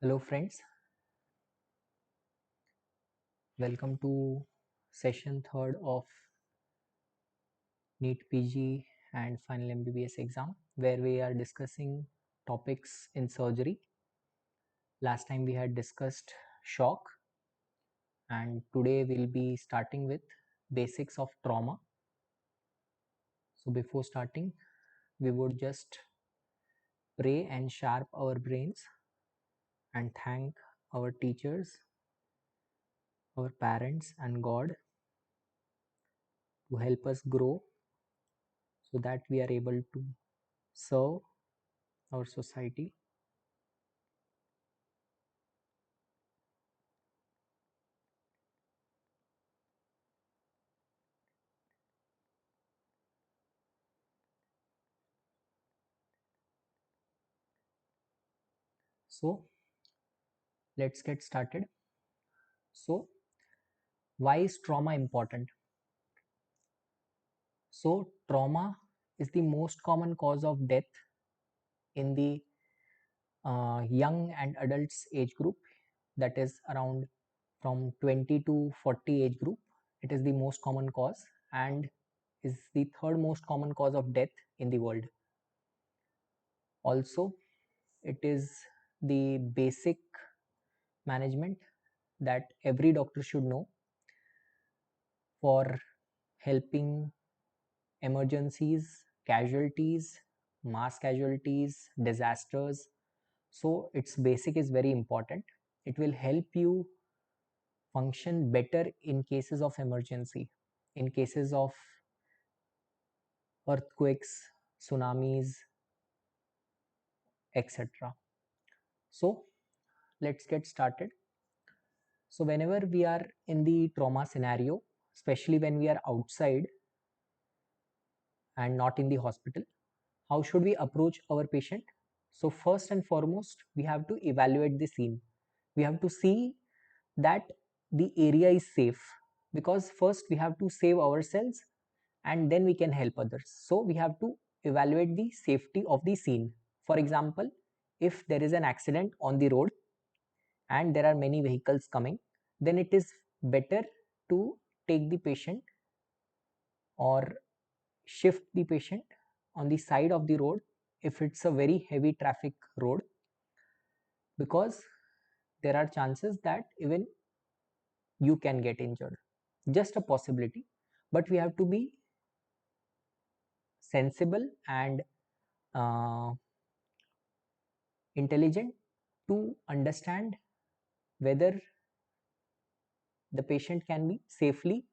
Hello friends, welcome to session third of NEET PG and final MBBS exam where we are discussing topics in surgery. Last time we had discussed shock and today we'll be starting with basics of trauma. So before starting, we would just pray and sharp our brains and thank our teachers, our parents and God to help us grow so that we are able to serve our society. So let's get started. So why is trauma important? So trauma is the most common cause of death in the young and adults age group, that is around from 20 to 40 age group. It is the most common cause and is the third most common cause of death in the world. Also, it is the basic management that every doctor should know for helping emergencies, casualties, mass casualties, disasters. So its basic is very important. It will help you function better in cases of emergency, in cases of earthquakes, tsunamis, etc. So let's get started. So whenever we are in the trauma scenario, especially when we are outside and not in the hospital, how should we approach our patient? So first and foremost, we have to evaluate the scene. We have to see that the area is safe, because first we have to save ourselves and then we can help others. So we have to evaluate the safety of the scene. For example, if there is an accident on the road and there are many vehicles coming, then it is better to take the patient or shift the patient on the side of the road if it's a very heavy traffic road, because there are chances that even you can get injured. Just a possibility, but we have to be sensible and uh, intelligent to understand whether the patient can be safely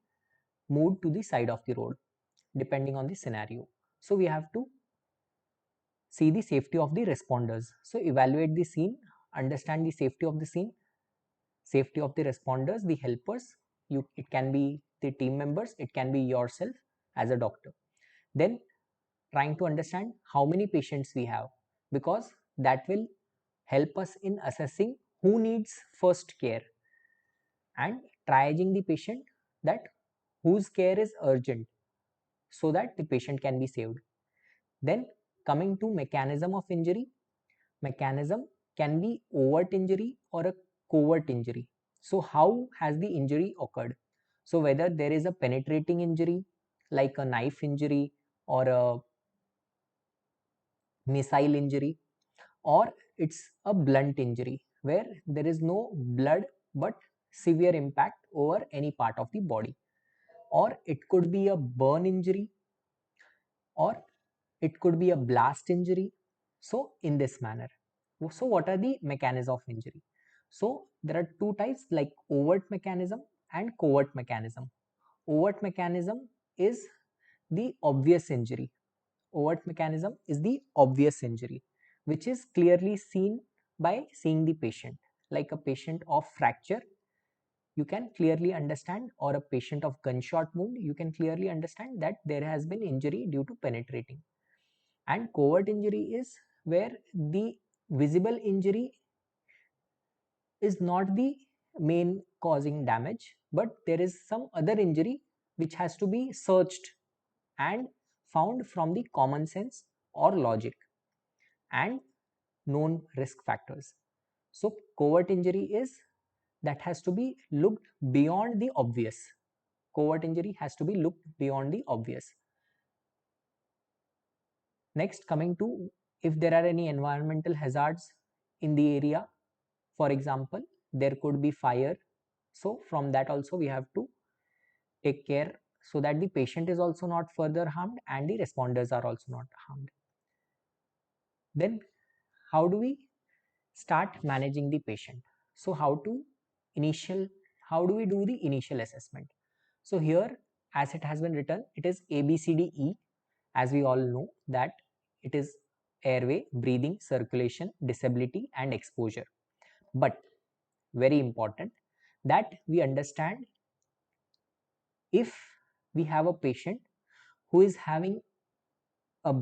moved to the side of the road depending on the scenario. So we have to see the safety of the responders. So evaluate the scene, understand the safety of the scene, safety of the responders, the helpers. It can be the team members, it can be yourself as a doctor. Then trying to understand how many patients we have, because that will help us in assessing who needs first care and triaging the patient, that whose care is urgent, so that the patient can be saved. Then coming to mechanism of injury, mechanism can be overt injury or a covert injury. So how has the injury occurred? So whether there is a penetrating injury like a knife injury or a missile injury, or it's a blunt injury where there is no blood but severe impact over any part of the body, or it could be a burn injury, or it could be a blast injury. So in this manner, so what are the mechanisms of injury? So there are two types, like overt mechanism and covert mechanism. Overt mechanism is the obvious injury. Overt mechanism is the obvious injury which is clearly seen by seeing the patient, like a patient of fracture you can clearly understand, or a patient of gunshot wound you can clearly understand that there has been injury due to penetrating. And covert injury is where the visible injury is not the main causing damage, but there is some other injury which has to be searched and found from the common sense or logic and known risk factors. So covert injury is that has to be looked beyond the obvious. Covert injury has to be looked beyond the obvious. Next, coming to if there are any environmental hazards in the area, for example, there could be fire. So from that also we have to take care so that the patient is also not further harmed and the responders are also not harmed. Then how do we start managing the patient? So how do we do the initial assessment? So here, as it has been written, it is ABCDE, as we all know that it is airway, breathing, circulation, disability and exposure. But very important that we understand, if we have a patient who is having a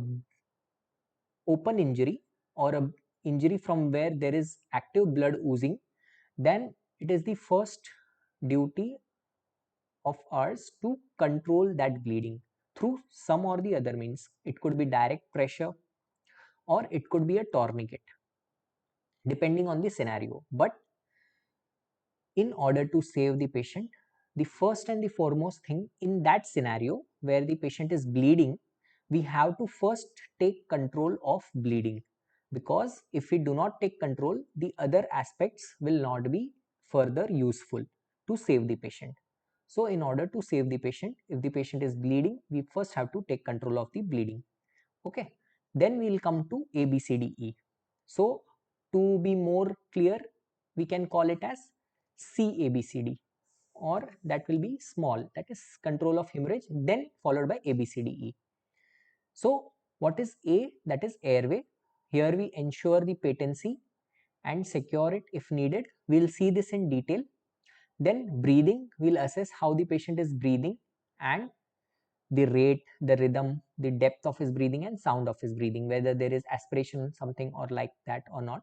open injury or a injury from where there is active blood oozing, then it is the first duty of ours to control that bleeding through some or the other means. It could be direct pressure or it could be a tourniquet, depending on the scenario. But in order to save the patient, the first and the foremost thing in that scenario where the patient is bleeding, we have to first take control of bleeding, because if we do not take control, the other aspects will not be further useful to save the patient. So in order to save the patient, if the patient is bleeding, we first have to take control of the bleeding. Okay, then we will come to ABCDE. So to be more clear, we can call it as CABCD, or that will be small, that is control of hemorrhage, then followed by ABCDE. So what is A? That is airway. Here we ensure the patency and secure it if needed. We'll see this in detail. Then breathing, we'll assess how the patient is breathing and the rate, the rhythm, the depth of his breathing and sound of his breathing, whether there is aspiration, something or like that or not.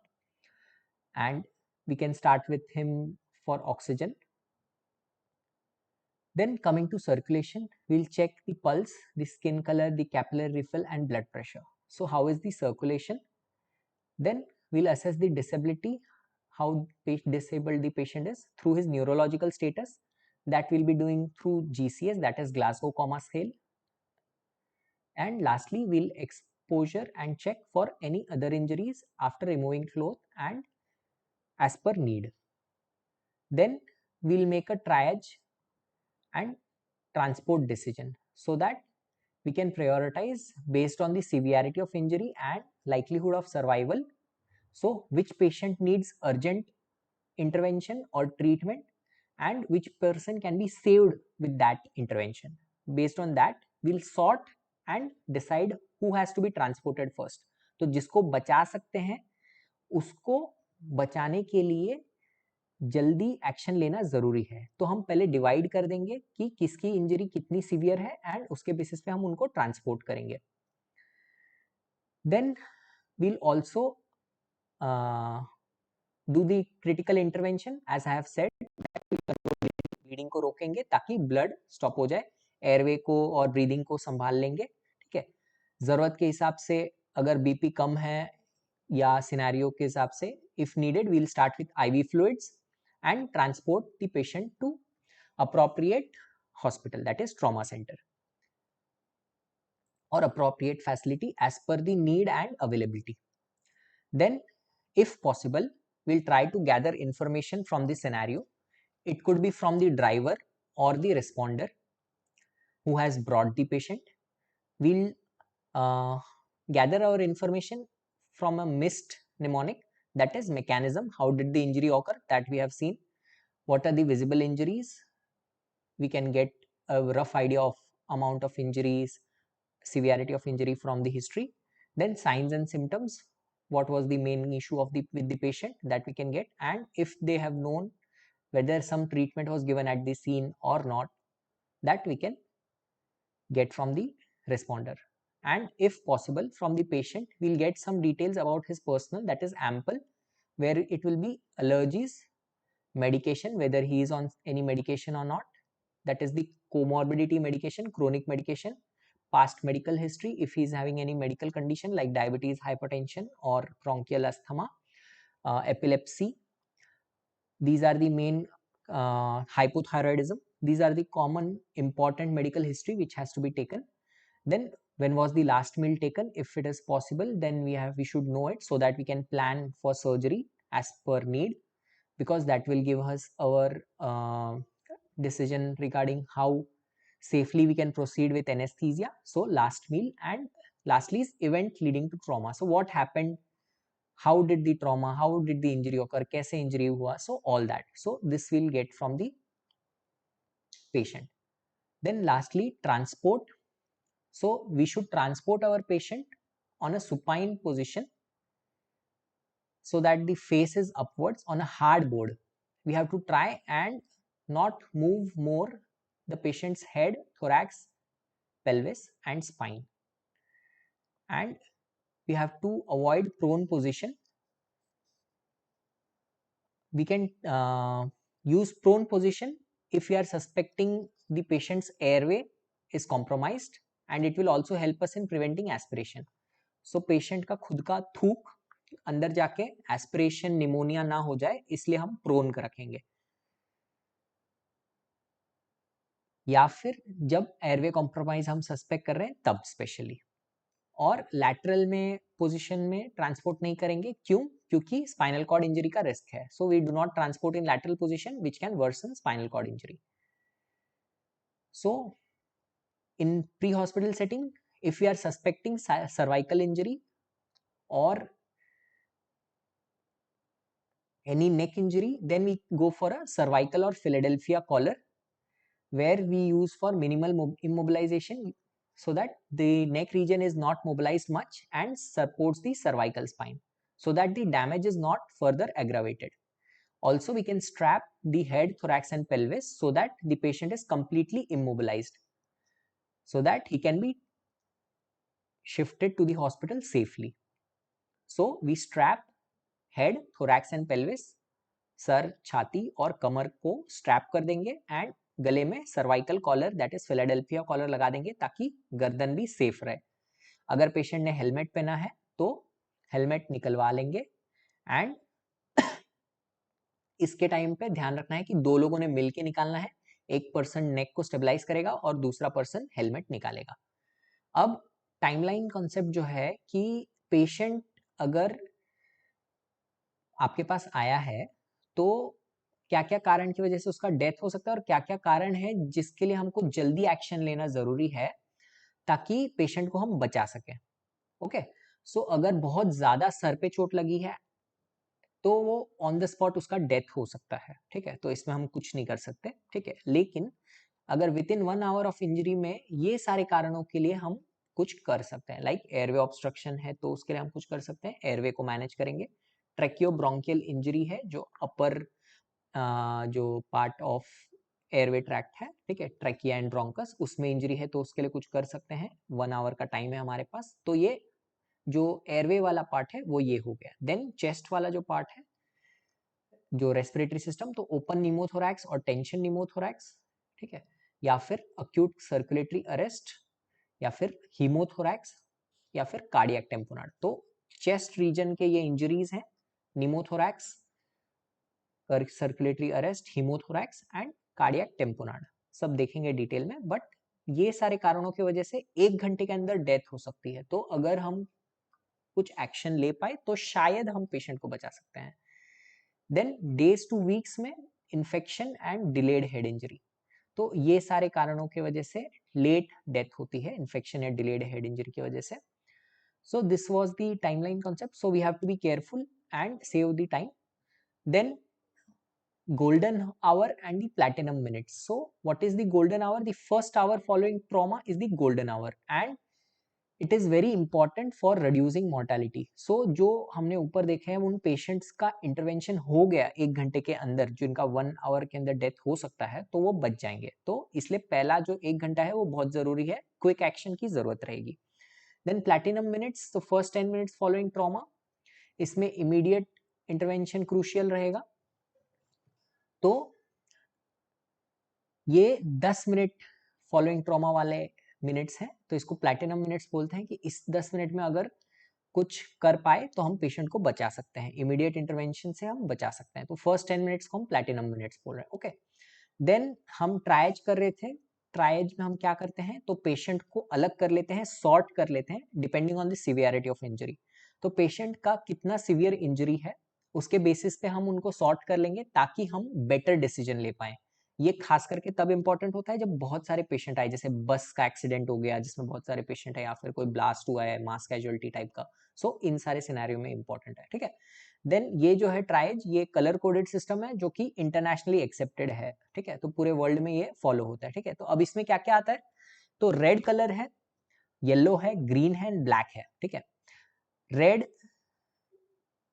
And we can start with him for oxygen. Then coming to circulation, we'll check the pulse, the skin color, the capillary refill and blood pressure. So how is the circulation? Then we'll assess the disability, how disabled the patient is through his neurological status. That we'll be doing through GCS, that is Glasgow Coma Scale. And lastly, we'll exposure and check for any other injuries after removing cloth and as per need. Then we'll make a triage and transport decision so that we can prioritize based on the severity of injury and likelihood of survival. So which patient needs urgent intervention or treatment and which person can be saved with that intervention. Based on that, we'll sort and decide who has to be transported first. तो जिसको बचा सकते हैं उसको बचाने के लिए जल्दी एक्शन लेना जरूरी है. तो हम पहले डिवाइड कर देंगे कि किसकी इंजरी कितनी सीवियर है एंड उसके बेसिस पे हम उनको ट्रांसपोर्ट करेंगे. Then we'll also do the critical intervention, as I have said, bleeding को रोकेंगे ताकि ब्लड स्टॉप हो जाए, एयरवे को और ब्रीदिंग को संभाल लेंगे. ठीक है, जरूरत के हिसाब से अगर बीपी कम है या सिनेरियो के हिसाब से, if needed we will start with IV fluids and transport the patient to appropriate hospital, that is trauma center or appropriate facility as per the need and availability. Then if possible, we'll try to gather information from the scenario. It could be from the driver or the responder who has brought the patient. We'll gather our information from a missed mnemonic, that is mechanism, how did the injury occur, that we have seen. What are the visible injuries? We can get a rough idea of amount of injuries, severity of injury from the history. Then signs and symptoms, what was the main issue of with the patient, that we can get. And if they have known whether some treatment was given at the scene or not, that we can get from the responder. And if possible, from the patient we'll get some details about his personal, that is ample, where it will be allergies, medication, whether he is on any medication or not, that is the comorbidity medication, chronic medication, past medical history, if he is having any medical condition like diabetes, hypertension or bronchial asthma, epilepsy, These are the main hypothyroidism. These are the common important medical history which has to be taken. Then when was the last meal taken? If it is possible, then we should know it so that we can plan for surgery as per need, because that will give us our decision regarding how safely we can proceed with anesthesia. So last meal. And lastly is event leading to trauma. So what happened, how did the trauma, how did the injury occur, kaise injury hua, so all that. So this will get from the patient. Then lastly, transport. So we should transport our patient on a supine position so that the face is upwards on a hard board. We have to try and not move more the patient's head, thorax, pelvis and spine. And we have to avoid prone position. We can use prone position if we are suspecting the patient's airway is compromised, and it will also help us in preventing aspiration. So patient का खुद का थूक अंदर जाके aspiration pneumonia ना हो जाए, इसलिए हम प्रोन कर रखेंगे, या फिर जब एयरवे कॉम्प्रोमाइज हम सस्पेक्ट कर रहे हैं तब स्पेशली। और लैटरल में पोजीशन में ट्रांसपोर्ट नहीं करेंगे, क्यों? क्योंकि स्पाइनल कॉर्ड इंजरी का रिस्क है। So we do not transport in lateral position which can worsen spinal cord injury. So in pre hospital setting, if we are suspecting cervical injury or any neck injury, then we go for a cervical or Philadelphia collar, where we use for minimal immobilization so that the neck region is not mobilized much and supports the cervical spine so that the damage is not further aggravated. Also, we can strap the head, thorax and pelvis so that the patient is completely immobilized so that he can be shifted to the hospital safely. So we strap head, thorax and pelvis, sir, छाती और कमर को strap कर देंगे and गले में cervical collar that is Philadelphia collar लगा देंगे ताकि गर्दन भी सेफ रहे। अगर पेशेंट ने हेलमेट पहना है तो हेलमेट निकलवा लेंगे। एंड इसके टाइम पे ध्यान रखना है कि दो लोगों ने मिलके निकालना है, एक पर्सन नेक को स्टेबलाइज करेगा और दूसरा पर्सन हेलमेट निकालेगा। अब टाइमलाइन कॉन्सेप्ट जो है कि पेशेंट अगर आपके पास आया है तो क्या क्या कारण की वजह से उसका डेथ हो सकता है और क्या क्या कारण है जिसके लिए हमको जल्दी एक्शन लेना जरूरी है ताकि पेशेंट को हम बचा सकें। ओके, सो अगर बहुत ज्यादा सर पे चोट लगी है तो वो ऑन द स्पॉट उसका डेथ हो सकता है, ठीक है, तो इसमें हम कुछ नहीं कर सकते, ठीक है। लेकिन अगर with in 1 hour of injury में ये सारे कारणों के लिए हम कुछ कर सकते हैं, लाइक एयरवे ऑब्स्ट्रक्शन है तो उसके लिए हम कुछ कर सकते हैं, एयरवे को मैनेज करेंगे। ट्रैकियोब्रोंकियल इंजरी है जो अपर जो पार्ट ऑफ एयरवे ट्रैक्ट है, ठीक है, ट्रैकिया एंड ब्रोंकस, उसमें इंजरी है तो उसके लिए कुछ कर सकते हैं। 1 आवर का टाइम है हमारे पास, तो ये जो एयरवे वाला पार्ट है वो ये हो गया। देन चेस्ट वाला जो पार्ट है, जो रेस्पिरेटरी सिस्टम, तो ओपन निमोथोरैक्स और टेंशन निमोथोरैक्स, ठीक है, या फिर अक्यूट सर्कुलेटरी अरेस्ट, या फिर हीमोथोरैक्स, या फिर कार्डियक टेम्पोनाड। तो चेस्ट रीजन के ये इंजरीज हैं, pneumothorax, circulatory arrest, haemothorax and cardiac tamponade, सब देखेंगे डिटेल में। बट ये सारे कारणों की वजह से 1 घंटे के अंदर डेथ हो सकती है, तो अगर हम कुछ एक्शन ले पाए तो शायद हम पेशेंट को बचा सकते हैं। देन डेज टू वीक्स में infection and delayed head injury, तो ये सारे कारणों की वजह से लेट डेथ होती है इन्फेक्शन या डिलेड हेड इंजरी की वजह से। So this was the timeline concept, so we have to be careful and save the time. Then golden hour and the platinum minutes. So what is the golden hour? The first hour following trauma is the golden hour and it is very important for reducing mortality. So जो हमने ऊपर देखे हैं उन patients का intervention हो गया 1 घंटे के अंदर, जिनका 1 आवर के अंदर डेथ हो सकता है, तो वो बच जाएंगे। तो इसलिए पहला जो 1 घंटा है वो बहुत जरूरी है, क्विक एक्शन की जरूरत रहेगी। देन प्लैटिनम मिनट्स, तो फर्स्ट 10 मिनट्स फॉलोइंग ट्रॉमा, इसमें इमीडिएट इंटरवेंशन क्रूशियल रहेगा। तो ये 10 मिनट फॉलोइंग ट्रॉमा वाले मिनट्स हैं, तो इसको प्लैटिनम मिनट्स बोलते हैं कि इस 10 मिनट में अगर कुछ कर पाए तो हम पेशेंट को बचा सकते हैं, इमीडिएट इंटरवेंशन से हम बचा सकते हैं। तो फर्स्ट 10 मिनट्स को हम प्लैटिनम मिनट्स बोल रहे हैं। ओके, देन हम ट्रायज कर रहे थे। ट्रायज में हम क्या करते हैं, तो पेशेंट को अलग कर लेते हैं, सॉर्ट कर लेते हैं depending on the severity of injury. तो पेशेंट का कितना सिवियर इंजरी है उसके बेसिस पे हम उनको सॉर्ट कर लेंगे ताकि हम बेटर डिसीजन ले पाए। ये खास करके तब इंपॉर्टेंट होता है जब बहुत सारे पेशेंट आए, जैसे बस का एक्सीडेंट हो गया जिसमें बहुत सारे पेशेंट है, या फिर कोई ब्लास्ट हुआ है, मास कैजुअलिटी टाइप का। सो इन सारे सिनेरियो में इंपॉर्टेंट है, ठीक है। देन ये जो है ट्राइज, ये कलर कोडेड सिस्टम है जो कि इंटरनेशनली एक्सेप्टेड है, ठीक है। तो पूरे वर्ल्ड में ये फॉलो होता है, ठीक है। तो अब इसमें क्या क्या आता है, तो रेड कलर है, येलो है, ग्रीन है, ब्लैक है, ठीक है। रेड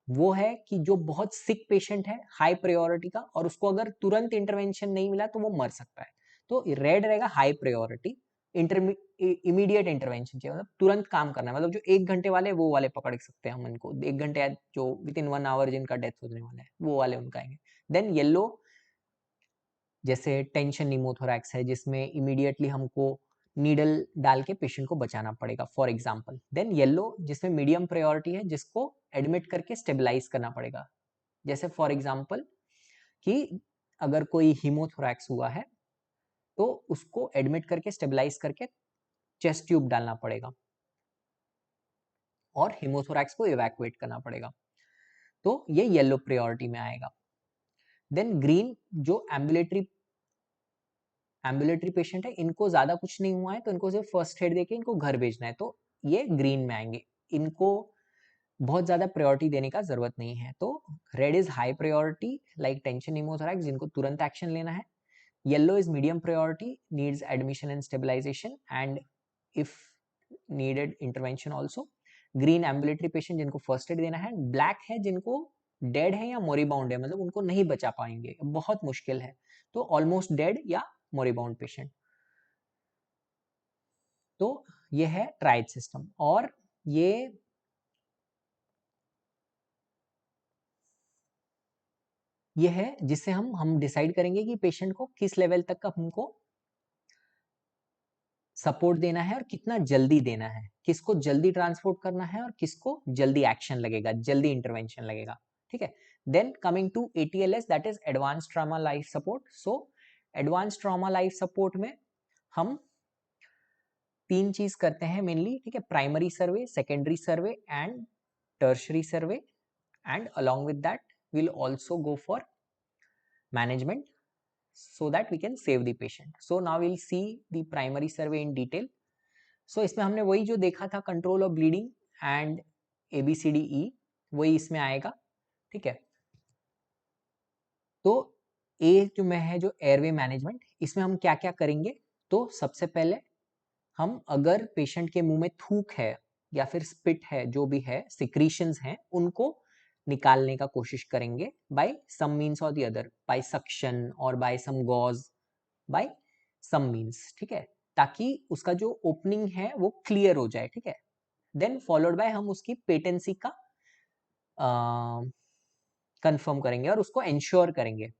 वो है कि जो बहुत सिक पेशेंट है, हाई प्रायोरिटी का, और उसको अगर तुरंत इंटरवेंशन नहीं मिला तो वो मर सकता है। तो रेड रहेगा हाई प्रायोरिटी, इमीडिएट इंटरवेंशन चाहिए, मतलब तुरंत काम करना है। मतलब जो 1 घंटे वाले वो वाले पकड़ सकते हैं हम इनको, 1 घंटे जो विद इन 1 आवर जिनका डेथ होने वाला है वो वाले उनका आएंगे। देन येलो, जैसे टेंशन निमोथोरैक्स है जिसमें इमीडिएटली हमको नीडल डाल के पेशेंट को बचाना पड़ेगा फॉर एग्जांपल। देन येलो जिसमें मीडियम प्रायोरिटी है, जिसको एडमिट करके स्टेबलाइज करना पड़ेगा, जैसे फॉर एग्जांपल कि अगर कोई हीमोथोरैक्स हुआ है तो उसको एडमिट करके स्टेबलाइज करके चेस्ट ट्यूब डालना पड़ेगा और हीमोथोरैक्स को इवैक्यूएट करना पड़ेगा। तो ये येलो प्रायोरिटी में आएगा। देन ग्रीन, जो एम्बुलेटरी पेशेंट है, इनको ज्यादा कुछ नहीं हुआ है तो इनको सिर्फ फर्स्ट एड देके इनको घर भेजना है, तो ये ग्रीन में आएंगे। इनको बहुत ज्यादा प्रायोरिटी देने का जरूरत नहीं है। तो red is high priority like tension pneumothorax, जिनको तुरंत एक्शन लेना है। Yellow is medium priority, needs admission and stabilization and if needed intervention also. Green ambulatory patient जिनको फर्स्ट एड देना है। ब्लैक है जिनको डेड है या मोरीबाउंड है, मतलब उनको नहीं बचा पाएंगे, बहुत मुश्किल है, तो ऑलमोस्ट डेड या मोरीबाउंड पेशेंट। तो ये है ट्राइड सिस्टम, और ये है जिससे हम डिसाइड करेंगे कि पेशेंट को किस लेवल तक का हमको सपोर्ट देना है और कितना जल्दी देना है, किसको जल्दी ट्रांसपोर्ट करना है और किसको जल्दी एक्शन लगेगा, जल्दी इंटरवेंशन लगेगा, ठीक है। Then coming to ATLS, that is advance trauma life support. So advance trauma life support में हम 3 चीज करते हैं मेनली, ठीक है। Primary survey, secondary survey and tertiary survey, and along with that we'll also go for management so that we can save the patient. So now we'll see the primary survey in detail. So इसमें हमने वही जो देखा था, control of bleeding and ABCDE, वही इसमें आएगा, ठीक है। तो ए जो में है जो एयरवे मैनेजमेंट, इसमें हम क्या क्या करेंगे, तो सबसे पहले हम अगर पेशेंट के मुंह में थूक है या फिर स्पिट है, जो भी है सिक्रीशंस हैं, उनको निकालने का कोशिश करेंगे बाय सम मीन्स और द अदर, बाय सक्शन और बाय सम गॉज, बाय सम मीन्स, ठीक है, ताकि उसका जो ओपनिंग है वो क्लियर हो जाए, ठीक है। देन फॉलोड बाय हम उसकी पेटेंसी का कंफर्म करेंगे और उसको इंश्योर करेंगे।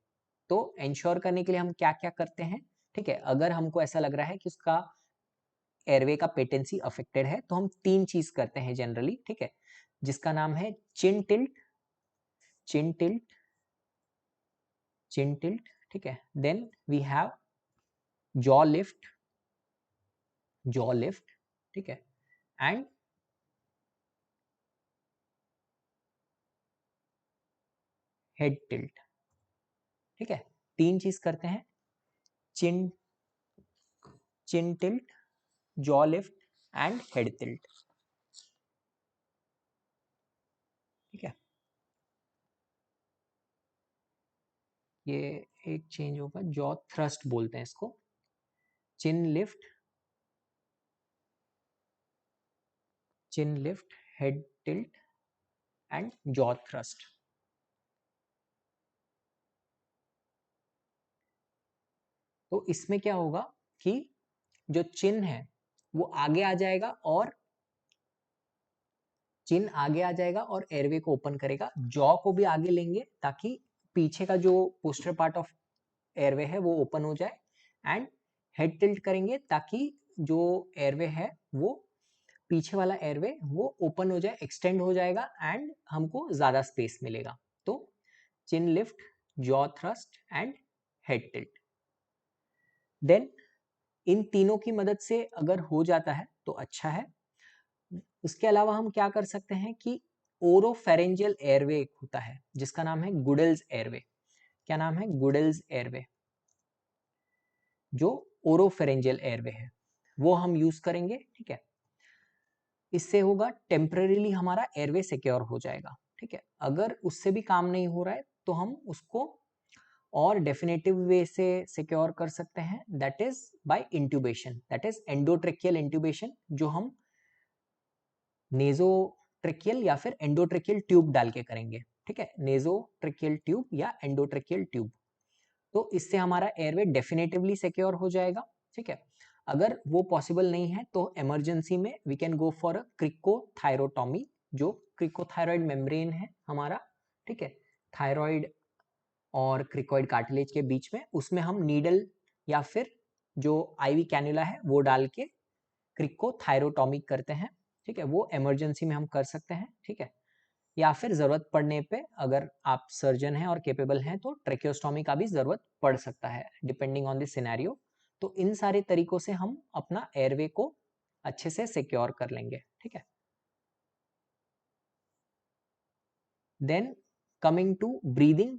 तो इंश्योर करने के लिए हम क्या क्या करते हैं, ठीक है। अगर हमको ऐसा लग रहा है कि उसका एयरवे का पेटेंसी अफेक्टेड है तो हम 3 चीज करते हैं जनरली, ठीक है, जिसका नाम है chin tilt, chin tilt, chin tilt, ठीक है। Then we have jaw lift, jaw lift, ठीक है, एंड हेड टिल्ट, ठीक है। 3 चीज करते हैं, chin chin tilt, jaw lift and head tilt, ठीक है। ये एक चेंज होगा, जॉ थ्रस्ट बोलते हैं इसको, chin lift, chin lift, head tilt and jaw thrust. तो इसमें क्या होगा कि जो चिन है वो आगे आ जाएगा, और चिन आगे आ जाएगा और एयरवे को ओपन करेगा, जॉ को भी आगे लेंगे ताकि पीछे का जो पोस्टर पार्ट ऑफ एयरवे है वो ओपन हो जाए, एंड हेड टिल्ट करेंगे ताकि जो एयरवे है वो पीछे वाला एयरवे वो ओपन हो जाए, एक्सटेंड हो जाएगा एंड हमको ज़्यादा स्पेस मिलेगा। तो chin lift, jaw thrust and head tilt. Then इन तीनों की मदद से अगर हो जाता है तो अच्छा है। उसके अलावा हम क्या कर सकते हैं कि ओरोफेरेंजियल एयरवे एक होता है जिसका नाम है गुडेल्स एयरवे। क्या नाम है? गुडेल्स एयरवे, जो ओरोफेरेंजियल एयरवे है वो हम यूज करेंगे। ठीक है, इससे होगा टेम्परेरीली हमारा एयरवे सिक्योर हो जाएगा। ठीक है, अगर उससे भी काम नहीं हो रहा है तो हम उसको और डेफिनेटिव वे से सिक्योर कर सकते हैं, that is by intubation, that is endotracheal intubation, जो हम नेजोट्रेकियल या फिर एंडोट्रेकियल ट्यूब डाल के करेंगे। ठीक है, नेजोट्रेकियल ट्यूब या एंडोट्रेकियल ट्यूब। तो इससे हमारा एयरवे डेफिनेटिवली सिक्योर हो जाएगा। ठीक है, अगर वो पॉसिबल नहीं है तो इमरजेंसी में we can go for a cricothyrotomy, जो क्रिकोथायरॉइड मेम्ब्रेन है हमारा। ठीक है, थायराइड और क्रिकोइड कार्टिलेज के बीच में, उसमें हम नीडल या फिर जो आईवी कैन्युला है वो डाल के क्रिकोथायरोटॉमी करते हैं। ठीक है, वो इमरजेंसी में हम कर सकते हैं। ठीक है, या फिर जरूरत पड़ने पे अगर आप सर्जन हैं और केपेबल हैं तो ट्रेकियोस्टॉमी का भी जरूरत पड़ सकता है, डिपेंडिंग ऑन द सिनेरियो। तो इन सारे तरीकों से हम अपना एयरवे को अच्छे से सिक्योर कर लेंगे। ठीक है, देन कमिंग टू ब्रीदिंग।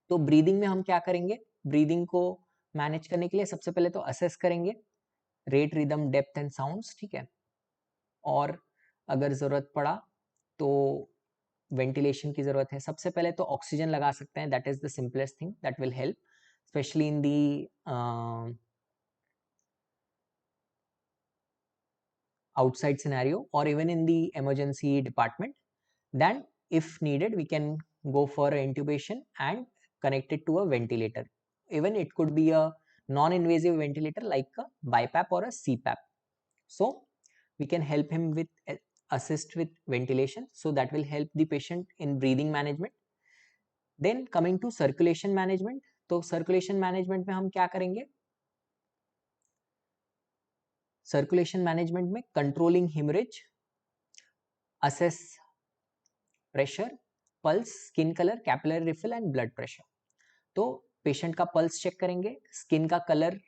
तो ब्रीदिंग में हम क्या करेंगे? ब्रीदिंग को मैनेज करने के लिए सबसे पहले तो असेस करेंगे rate, rhythm, depth and sounds. ठीक है, और अगर जरूरत पड़ा तो वेंटिलेशन की जरूरत है। सबसे पहले तो ऑक्सीजन लगा सकते हैं, that is the simplest thing that will help, specially in the outside scenario or even in the emergency department. Then if needed we can go for a intubation and connect it to a ventilator. Even it could be a non-invasive ventilator like a BiPAP or a CPAP. So we can help him with assist with ventilation, so that will help the patient in breathing management. Then coming to circulation management, तो circulation management में हम क्या करेंगे? Circulation management में controlling haemorrhage, assess pressure, pulse, skin colour, capillary refill and blood pressure. तो patient का pulse check करेंगे, skin का कलर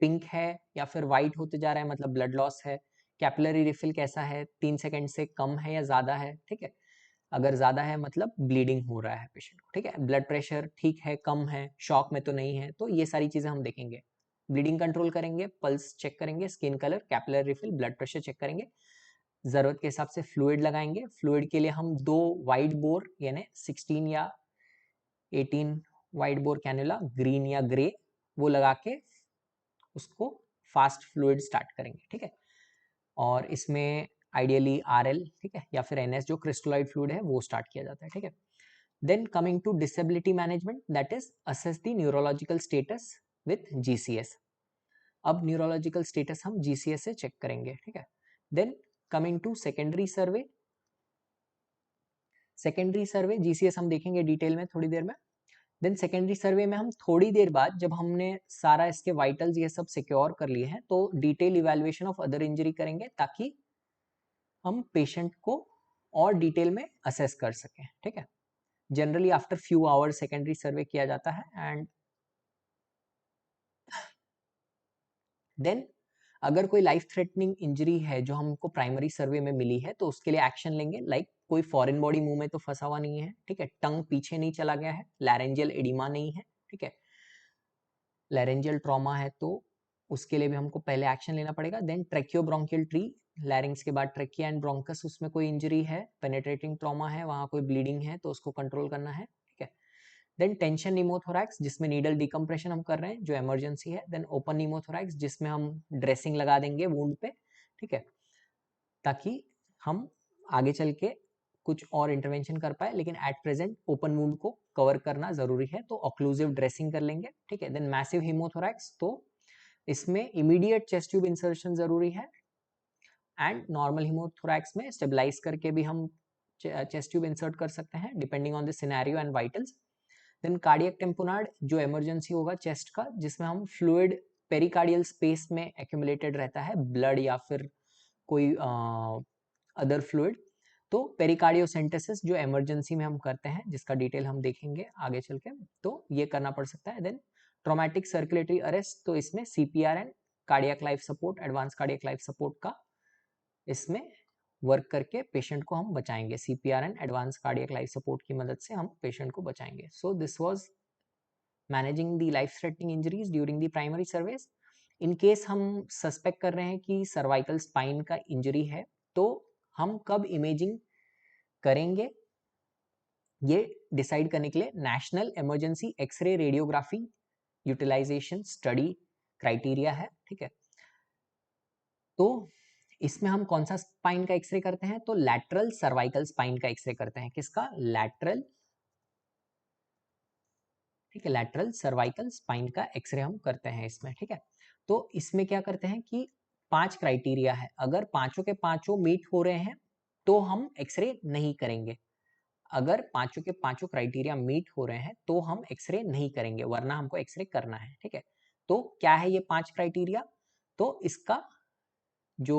पिंक है या फिर वाइट होते जा रहा है मतलब ब्लड लॉस है, कैपिलरी रिफिल कैसा है, 3 सेकंड से कम है या ज्यादा है। ठीक है, अगर ज्यादा है मतलब ब्लीडिंग हो रहा है पेशेंट को। ठीक है, ब्लड प्रेशर ठीक है, कम है, शॉक में तो नहीं है, तो ये सारी चीजें हम देखेंगे। ब्लीडिंग कंट्रोल करेंगे, पल्स चेक करेंगे, skin colour, capillary refill, blood pressure check करेंगे, जरूरत के हिसाब से फ्लूइड लगाएंगे। फ्लूइड के लिए हम 2 वाइड बोर यानी 16 या 18 वाइड बोर कैनुला, ग्रीन या ग्रे, वो लगा के उसको फास्ट फ्लूइड स्टार्ट करेंगे। ठीक है, और इसमें आइडियली आरएल, ठीक है, या फिर एनएस जो क्रिस्टलाइड फ्लूइड है वो स्टार्ट किया जाता है। ठीक है, then coming to disability management, that is assess the neurological status with GCS. अब न्यूरोलॉजिकल स्टेटस हम जीसीएस से चेक करेंगे। ठीक है, then coming to secondary survey. Secondary survey GCS हम देखेंगे डिटेल में थोड़ी देर में। देन सेकेंडरी सर्वे में हम थोड़ी देर बाद, जब हमने सारा इसके वाइटल्स ये सब सिक्योर कर लिए हैं, तो detail evaluation of other injury करेंगे ताकि हम पेशेंट को और डिटेल में असेस कर सकें। ठीक है, generally after few hours secondary survey किया जाता है। एंड देन अगर कोई लाइफ थ्रेटनिंग इंजरी है जो हमको प्राइमरी सर्वे में मिली है तो उसके लिए एक्शन लेंगे। लाइक कोई फॉरेन बॉडी मुंह में तो फंसा हुआ नहीं है। ठीक है, टंग पीछे नहीं चला गया है, लैरेंजियल एडिमा नहीं है। ठीक है, लैरेंजियल ट्रॉमा है तो उसके लिए भी हमको पहले एक्शन लेना पड़ेगा। देन ट्रेकियोब्रोंकियल ट्री, लैरिंग्स के बाद ट्रेकिया एंड ब्रोंकस, उसमें कोई इंजरी है, पेनेट्रेटिंग ट्रॉमा है, वहां कोई ब्लीडिंग है तो उसको कंट्रोल करना है। ठीक है, देन टेंशन नीमोथोरैक्स जिसमें नीडल डिकम्प्रेशन हम कर रहे हैं जो इमरजेंसी है। देन ओपन नीमोथोरैक्स जिसमें हम ड्रेसिंग लगा देंगे वुंड पे। ठीक है, ताकि हम आगे चल के कुछ और इंटरवेंशन कर पाए, लेकिन एट प्रेजेंट ओपन वुंड को कवर करना जरूरी है तो ऑक्लूसिव ड्रेसिंग कर लेंगे। ठीक है, देन मैसिव हीमोथोरैक्स, तो इसमें इमीडिएट चेस्ट ट्यूब इंसर्शन जरूरी है। एंड नॉर्मल हीमोथोरैक्स में स्टेबलाइज करके भी हम चेस्ट ट्यूब इंसर्ट कर सकते हैं depending on the scenario and vitals. Then cardiac tamponade जो इमरजेंसी होगा चेस्ट का, जिसमें हम फ्लूइड पेरिकार्डियल स्पेस में एक्यूमुलेटेड रहता है, ब्लड या फिर कोई अदर फ्लूइड, तो पेरिकार्डियोसेंटेसिस जो इमरजेंसी में हम करते हैं, जिसका डिटेल हम देखेंगे आगे चल के, तो ये करना पड़ सकता है। देन ट्रॉमेटिक सर्कुलेटरी अरेस्ट, तो इसमें CPR and cardiac life support, advance cardiac life support का इसमें वर्क करके पेशेंट को हम बचाएंगे। CPR and advance cardiac life support की मदद से हम पेशेंट को बचाएंगे। सो this was managing the life threatening injuries during the primary service. In case हम सस्पेक्ट कर रहे हैं कि सर्वाइकल स्पाइन का इंजरी है, तो हम कब इमेजिंग करेंगे, ये डिसाइड करने के लिए national emergency X-ray radiography utilization study criteria है, ठीक है। तो इसमें हम कौन सा स्पाइन का एक्सरे करते हैं, तो लैटरल सर्वाइकल स्पाइन का एक्सरे करते हैं। किसका? लैटरल, ठीक है, लैटरल सर्वाइकल स्पाइन का एक्सरे हम करते हैं इसमें, ठीक है। तो इसमें क्या करते हैं कि 5 क्राइटेरिया है, अगर पांचों के पांचों मीट हो रहे हैं तो हम एक्सरे नहीं करेंगे। अगर पांचों के पांचों क्राइटेरिया मीट हो रहे हैं तो हम एक्सरे नहीं करेंगे, वरना हमको एक्सरे करना है, ठीक है। तो क्या है ये 5 क्राइटेरिया? तो इसका जो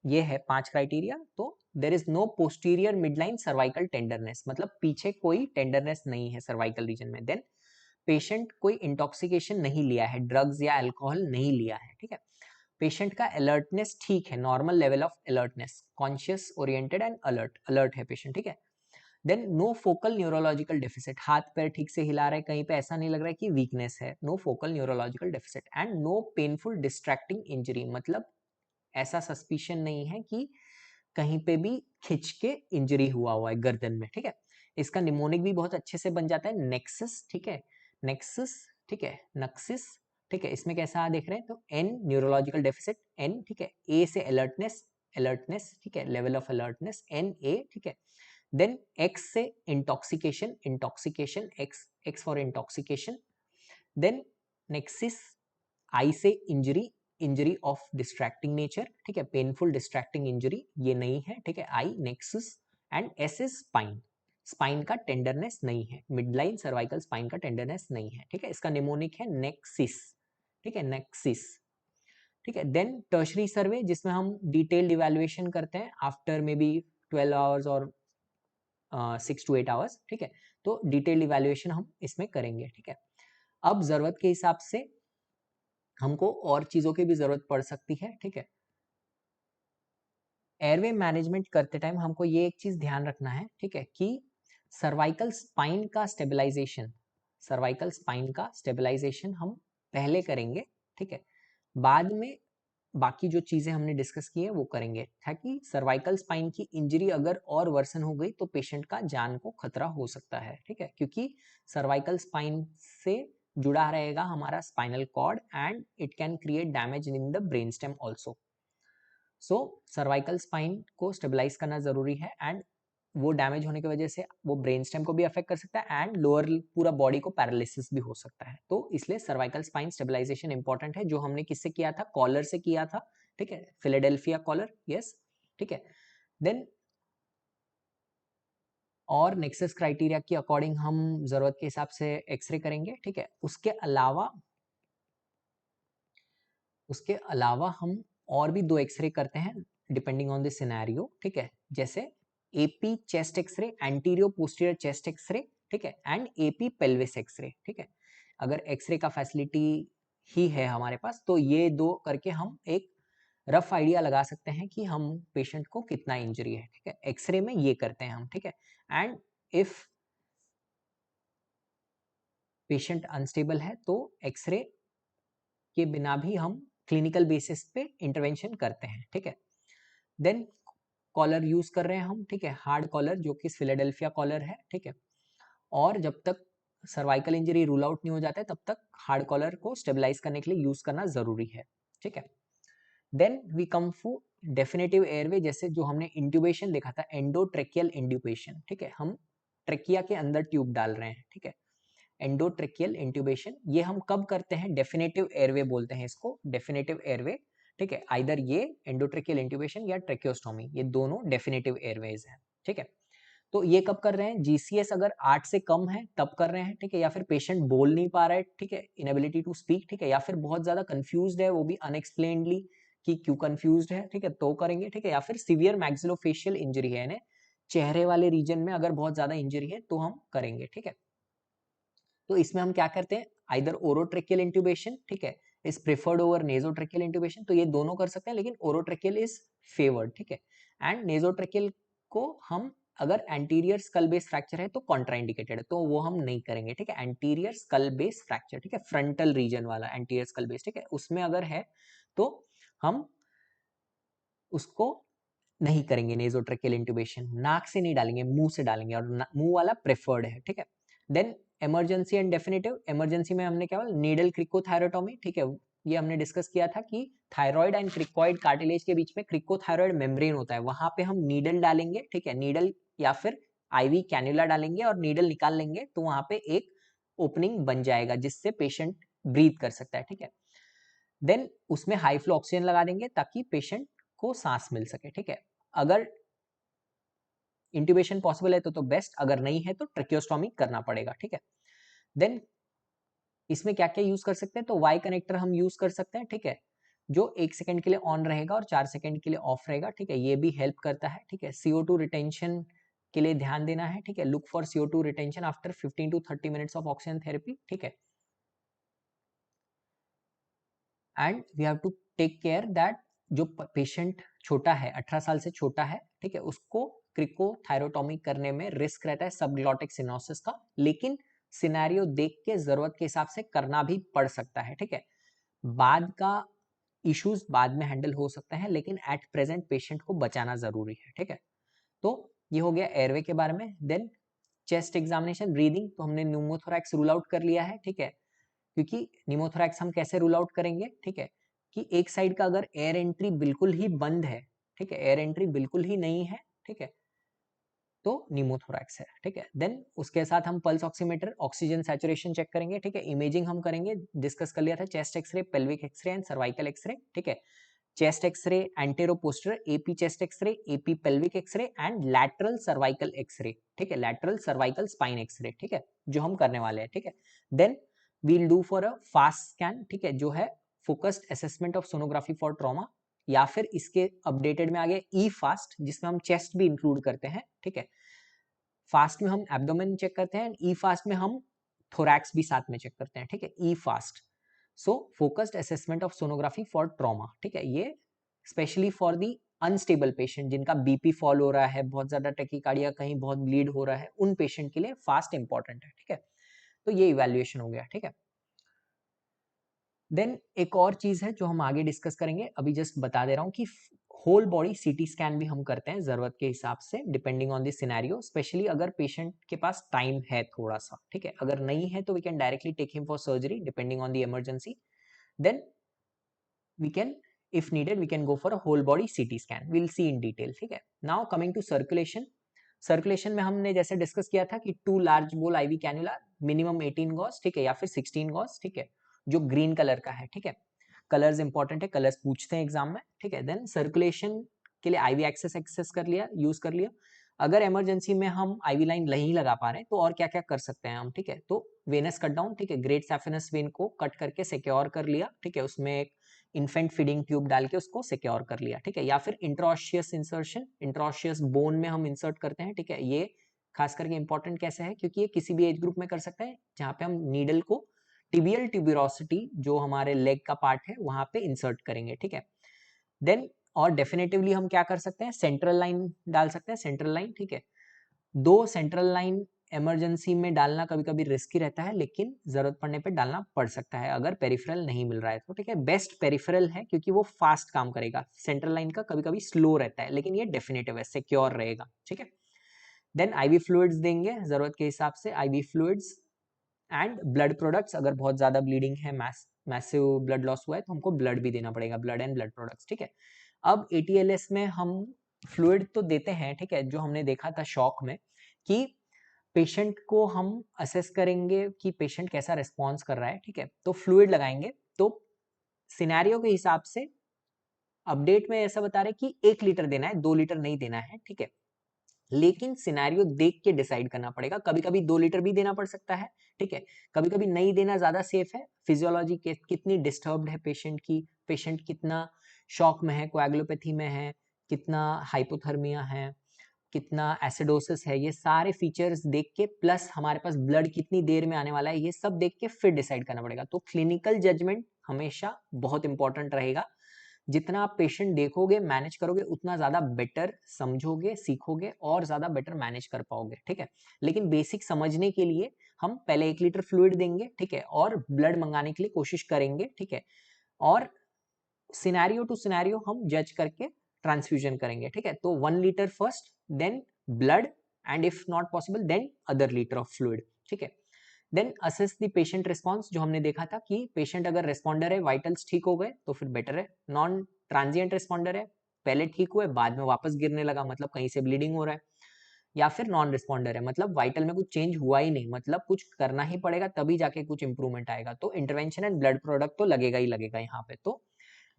ये है 5 क्राइटेरिया, तो there is no posterior midline cervical tenderness, मतलब पीछे कोई टेंडरनेस नहीं है सर्वाइकल रीजन में। देन पेशेंट कोई इंटॉक्सिकेशन नहीं लिया है, ड्रग्स या अल्कोहल नहीं लिया है, ठीक है। पेशेंट का अलर्टनेस ठीक है, normal level of alertness, conscious oriented and alert है पेशेंट, ठीक है। Then no focal neurological deficit, हाथ पैर ठीक से हिला रहे, कहीं पे ऐसा नहीं लग रहा है कि वीकनेस है, no focal neurological deficit and no painful distracting injury, मतलब ऐसा सस्पिशन नहीं है कि कहीं पे भी खिंच के इंजरी हुआ है गर्दन में, ठीक है। इसका निमोनिक भी बहुत अच्छे से बन जाता है, नेक्सस, ठीक है, नेक्सस, ठीक है, नक्सिस, ठीक है। इसमें कैसा देख रहे हैं, तो एन न्यूरोलॉजिकल डेफिसिट, एन, ठीक है, ए से अलर्टनेस, अलर्टनेस, ठीक है, level of alertness N A, ठीक है। देन एक्स से intoxication, intoxication X, X for intoxication. Then nexus, I से injury, injury of distracting nature, ठीक है, पेनफुल डिस्ट्रैक्टिंग इंजरी ये नहीं है, ठीक है, I nexus. And S is spine, spine का टेंडरनेस नहीं है, मिडलाइन सर्वाइकल स्पाइन का टेंडरनेस नहीं है, ठीक है। इसका निमोनिक है नेक्सिस, ठीक है, नेक्सिस, ठीक है। देन टर्शरी सर्वे, जिसमें हम डिटेल्ड इवैल्यूएशन करते हैं आफ्टर मे बी 12 आवर्स और 6 to 8 आवर्स, ठीक है। तो डिटेल्ड इवैल्यूएशन हम इसमें करेंगे, ठीक है। अब जरूरत के हिसाब से हमको और चीजों की भी जरूरत पड़ सकती है, ठीक है। एयरवे मैनेजमेंट करते टाइम हमको ये एक चीज ध्यान रखना है, ठीक है, कि सर्वाइकल स्पाइन का स्टेबलाइजेशन, सर्वाइकल स्पाइन का स्टेबलाइजेशन हम पहले करेंगे, ठीक है, बाद में बाकी जो चीजें हमने डिस्कस की है वो करेंगे, ताकि सर्वाइकल स्पाइन की इंजरी अगर और वर्सन हो गई तो पेशेंट का जान को खतरा हो सकता है, ठीक है, क्योंकि सर्वाइकल स्पाइन से जुड़ा रहेगा हमारा spinal cord and it can create damage in the brain stem also. So cervical spine को स्टेबलाइज करना जरूरी है, एंड वो डैमेज होने की वजह से वो ब्रेन स्टेम को भी अफेक्ट कर सकता है एंड लोअर पूरा बॉडी को पैरालिसिस भी हो सकता है। तो इसलिए सर्वाइकल स्पाइन स्टेबलाइजेशन इंपॉर्टेंट है, जो हमने किससे किया था, कॉलर से किया था, ठीक है, फिलाडेल्फिया कॉलर, यस, ठीक है। देन और नेक्सस क्राइटेरिया के अकॉर्डिंग हम जरूरत के हिसाब से एक्सरे करेंगे, ठीक है। उसके अलावा हम और भी 2 एक्सरे करते हैं डिपेंडिंग ऑन द सिनेरियो, ठीक है, जैसे AP chest X-ray, anterior posterior chest X-ray, ठीक है, एंड एपी पेल्विस एक्सरे, ठीक है। अगर एक्सरे का फैसिलिटी ही है हमारे पास तो ये 2 करके हम एक रफ आइडिया लगा सकते हैं कि हम पेशेंट को कितना इंजरी है, ठीक है, एक्सरे में ये करते हैं हम, ठीक है। एंड इफ पेशेंट अनस्टेबल है तो एक्सरे के बिना भी हम क्लिनिकल बेसिस पे इंटरवेंशन करते हैं, ठीक है। देन कॉलर यूज कर रहे हैं हम, ठीक है, हार्ड कॉलर जो कि फिलाडेल्फिया कॉलर है, ठीक है। और जब तक सर्वाइकल इंजरी रूल आउट नहीं हो जाता है तब तक हार्ड कॉलर को स्टेबलाइज करने के लिए यूज करना जरूरी है, ठीक है। देन वी कम फू डेफिनेटिव एयरवे, जैसे जो हमने इंट्यूबेशन देखा था, एंडोट्रेकियल इंट्यूबेशन, ठीक है, हम ट्रेकिया के अंदर ट्यूब डाल रहे हैं, ठीक है, एंडोट्रेकियल इंट्यूबेशन। ये हम कब करते हैं, डेफिनेटिव एयरवे बोलते हैं इसको, डेफिनेटिव एयरवे, ठीक है। आइदर ये एंडोट्रेकियल इंट्यूबेशन या ट्रेकियोस्टोमी, ये दोनों डेफिनेटिव एयरवेज हैं, ठीक है। तो ये कब कर रहे हैं, जीसीएस अगर 8 से कम है तब कर रहे हैं, ठीक है, या फिर पेशेंट बोल नहीं पा रहा है, ठीक है, इनएबिलिटी टू स्पीक, ठीक है, या फिर बहुत ज्यादा कंफ्यूज्ड है वो भी अनएक्सप्लेनली, कि क्यों कंफ्यूज्ड है, ठीक है, तो करेंगे, ठीक है, या फिर सीवियर मैक्सिलोफेशियल इंजरी है, यानी चेहरे वाले रीजन में अगर बहुत ज्यादा इंजरी है तो हम करेंगे, ठीक है। तो इसमें हम क्या करते हैं, आइदर ओरोट्रेकियल इंट्यूबेशन, ठीक है, इज प्रेफर्ड ओवर नेजोट्रेकियल इंट्यूबेशन, तो ये दोनों कर सकते हैं, लेकिन ओरोट्रेकियल इज फेवर्ड, ठीक है। एंड नेजोट्रेकियल को हम अगर एंटीरियर स्कल बेस फ्रैक्चर है तो कॉन्ट्राइंडिकेटेड है, तो वो हम नहीं करेंगे, ठीक है। एंटीरियर स्कल बेस फ्रैक्चर, ठीक है, फ्रंटल रीजन वाला एंटीरियर स्कल बेस, ठीक है, उसमें अगर है तो हम उसको नहीं करेंगे नेजोट्रेकियल इंट्यूबेशन, नाक से नहीं डालेंगे, मुंह से डालेंगे, और मुंह वाला प्रेफर्ड है, ठीक है। Then emergency and definitive, emergency में हमने क्या बोला, नीडल क्रिकोथायरोटोमी, ठीक है, ये हमने डिस्कस किया था कि थायराइड एंड क्रिकोइड कार्टिलेज के बीच में क्रिकोथायरॉइड मेम्ब्रेन होता है, वहां पे हम नीडल डालेंगे, ठीक है, नीडल या फिर आईवी कैन्युला डालेंगे और नीडल निकाल लेंगे, तो वहां पे एक ओपनिंग बन जाएगा जिससे पेशेंट ब्रीथ कर सकता है, ठीक है। देन उसमें हाई फ्लो ऑक्सीजन लगा देंगे ताकि पेशेंट को सांस मिल सके, ठीक है। अगर इंट्यूबेशन पॉसिबल है तो बेस्ट, अगर नहीं है तो ट्रेकियोस्टोमी करना पड़ेगा, ठीक है। देन इसमें क्या क्या यूज कर सकते हैं, तो वाई कनेक्टर हम यूज कर सकते हैं, ठीक है, जो 1 सेकंड के लिए ऑन रहेगा और 4 सेकंड के लिए ऑफ रहेगा, ठीक है, ये भी हेल्प करता है, ठीक है। CO2 रिटेंशन के लिए ध्यान देना है, ठीक है, look for CO2 retention after 15 to 30 minutes of oxygen therapy, ठीक है। And we have to take care that जो पेशेंट छोटा है, 18 साल से छोटा है, ठीक है, उसको क्रिकोथायरोटोमी करने में रिस्क रहता है सबग्लॉटिक सिनोसिस का, लेकिन सिनेरियो देख के जरूरत के हिसाब से करना भी पड़ सकता है, ठीक है। बाद का इश्यूज बाद में हैंडल हो सकते हैं, लेकिन एट प्रेजेंट पेशेंट को बचाना जरूरी है, ठीक है। तो ये हो गया एयरवे के बारे में। देन चेस्ट एग्जामिनेशन, ब्रीदिंग, तो हमने न्यूमोथोरैक्स रूल आउट कर लिया है, ठीक है, क्योंकि निमोथोरैक्स हम कैसे रूल आउट करेंगे, ठीक है, कि एक साइड का अगर एयर एंट्री बिल्कुल ही बंद है, ठीक है, एयर एंट्री बिल्कुल ही नहीं है, ठीक है, तो निमोथोरैक्स है, ठीक है। देन उसके साथ हम pulse oximeter, oxygen saturation check करेंगे, ठीक है, इमेजिंग हम करेंगे, डिस्कस कर लिया था, chest X-ray, pelvic X-ray and cervical X-ray, ठीक है, chest X-ray, antero posterior, AP chest X-ray, AP pelvic X-ray and lateral cervical X-ray, ठीक है, लैटरल सर्वाइकल स्पाइन एक्सरे, ठीक है, जो हम करने वाले हैं, ठीक है। Then we'll do for a fast scan, ठीक है, जो है focused assessment of sonography for trauma, या फिर इसके अपडेटेड में आ गया ई फास्ट, जिसमें हम चेस्ट भी इंक्लूड करते हैं, ठीक है। फास्ट में हम एब्डोमेन चेक करते हैं, ई फास्ट में हम थोरैक्स भी साथ में चेक करते हैं, ठीक है, E FAST. So focused assessment of sonography for trauma, ठीक है, ये specially for the unstable patient जिनका बीपी फॉल हो रहा है, बहुत ज्यादा टेकिकार्डिया, कहीं बहुत ब्लीड हो रहा है, उन पेशेंट के लिए फास्ट इंपॉर्टेंट है, ठीक है। तो ये इवैल्यूएशन हो गया, ठीक है। देन एक और चीज है जो हम आगे डिस्कस करेंगे, अभी जस्ट बता दे रहा हूँ कि होल बॉडी सीटी स्कैन भी हम करते हैं जरूरत के हिसाब से, depending on the scenario, specially अगर पेशेंट के पास टाइम है थोड़ा सा, ठीक है, अगर नहीं है तो we can directly take him for surgery depending on the emergency. Then we can, if needed, we can go for a whole body CT scan, we'll see in detail, ठीक है। now coming to circulation, circulation में हमने जैसे discuss किया था कि 2 large बोल IV cannula, minimum 18 Gauss, ठीक है, या फिर 16 गॉस, ठीक है, जो ग्रीन कलर का है, ठीक है, कलर्स इंपॉर्टेंट है, कलर्स पूछते हैं एग्जाम में, ठीक है। देन सर्कुलेशन के लिए आईवी एक्सेस कर लिया, यूज कर लिया। अगर इमरजेंसी में हम आईवी लाइन नहीं लगा पा रहे तो और क्या क्या कर सकते हैं हम, ठीक है, तो वेनस कट डाउन, ठीक है, ग्रेट सैफिनस वेन को कट करके सिक्योर कर लिया, ठीक है, उसमें एक इन्फेंट फीडिंग ट्यूब डाल के उसको सिक्योर कर लिया, ठीक है, या फिर इंट्रोशियस इंसर्शन, इंट्रोशियस बोन में हम इंसर्ट करते हैं, ठीक है, ये खास करके इंपॉर्टेंट कैसे है, क्योंकि ये किसी भी एज ग्रुप में कर सकते हैं, जहां पे हम नीडल को टिबियल ट्यूबिरोसिटी जो हमारे लेग का पार्ट है वहां पे इंसर्ट करेंगे, ठीक है। देन और डेफिनेटिवली हम क्या कर सकते हैं, सेंट्रल लाइन डाल सकते हैं, सेंट्रल लाइन, ठीक है, 2 सेंट्रल लाइन इमरजेंसी में डालना कभी कभी रिस्की रहता है, लेकिन जरूरत पड़ने पे डालना पड़ सकता है अगर पेरिफेरल नहीं मिल रहा है तो, ठीक है। बेस्ट पेरिफेरल है क्योंकि वो फास्ट काम करेगा, सेंट्रल लाइन का कभी कभी स्लो रहता है, लेकिन ये डेफिनेटिव है, सिक्योर रहेगा, ठीक है। देन आईवी फ्लूइड्स देंगे जरूरत के हिसाब से, ivy fluids and blood products, अगर बहुत ज्यादा ब्लीडिंग है, मैसिव ब्लड लॉस हुआ है तो हमको ब्लड भी देना पड़ेगा, ब्लड एंड ब्लड प्रोडक्ट्स, ठीक है। अब एटीएलएस में हम फ्लूइड तो देते हैं, ठीक है, जो हमने देखा था शॉक में कि पेशेंट को हम असेस करेंगे कि पेशेंट कैसा रिस्पॉन्स कर रहा है, ठीक है, तो फ्लूइड लगाएंगे, तो सिनेरियो के हिसाब से अपडेट में ऐसा बता रहे कि 1 लीटर देना है, 2 लीटर नहीं देना है, ठीक है, लेकिन सिनेरियो देख के डिसाइड करना पड़ेगा, कभी कभी 2 लीटर भी देना पड़ सकता है, ठीक है, कभी कभी नहीं देना ज्यादा सेफ है, फिजियोलॉजी कितनी डिस्टर्ब्ड है पेशेंट की, पेशेंट कितना शॉक में है, कोएगुलोपैथी में है, कितना हाइपोथर्मिया है, कितना एसिडोसिस है, ये सारे फीचर्स देख के प्लस हमारे पास ब्लड कितनी देर में आने वाला है, ये सब देख के फिर डिसाइड करना पड़ेगा। तो क्लिनिकल जजमेंट हमेशा बहुत इंपॉर्टेंट रहेगा। जितना आप पेशेंट देखोगे, मैनेज करोगे, उतना ज्यादा बेटर समझोगे, सीखोगे और ज्यादा बेटर मैनेज कर पाओगे, ठीक है। लेकिन बेसिक समझने के लिए हम पहले 1 लीटर फ्लूइड देंगे, ठीक है, और ब्लड मंगाने के लिए कोशिश करेंगे, ठीक है, और सिनेरियो टू सिनेरियो हम जज करके ट्रांसफ्यूजन करेंगे, ठीक है। तो 1 litre first, then blood, and if not possible then other litre of fluid, ठीक है। Then assess the patient response, जो हमने देखा था कि पेशेंट अगर रिस्पॉन्डर है, वाइटल्स ठीक हो गए तो फिर बेटर है। नॉन ट्रांजिएंट रिस्पॉन्डर है, पहले ठीक हुए बाद में वापस गिरने लगा, मतलब कहीं से ब्लीडिंग हो रहा है, या फिर नॉन रिस्पॉन्डर है, मतलब वाइटल में कुछ चेंज हुआ ही नहीं, मतलब कुछ करना ही पड़ेगा तभी जाके कुछ इंप्रूवमेंट आएगा, तो इंटरवेंशन एंड ब्लड प्रोडक्ट तो लगेगा ही लगेगा यहाँ पे। तो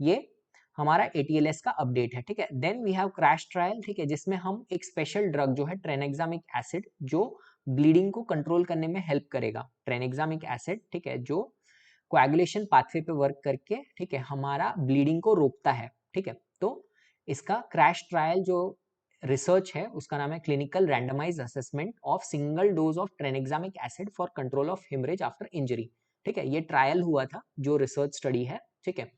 ये हमारा ATLS का अपडेट है, ठीक है। Then we have crash trial, ठीक है, जिसमें हम एक स्पेशल ड्रग जो है ट्रेनेक्सामिक एसिड, जो ब्लीडिंग को कंट्रोल करने में हेल्प करेगा, ट्रेनेक्सामिक एसिड, ठीक है, जो कोएगुलेशन पाथवे पे वर्क करके, ठीक है, हमारा ब्लीडिंग को रोकता है, ठीक है। तो इसका क्रैश ट्रायल जो रिसर्च है उसका नाम है clinical randomised assessment of single dose of tranexamic acid for control of haemorrhage after injury, ठीक है। ये ट्रायल हुआ था, जो रिसर्च स्टडी है, ठीक है।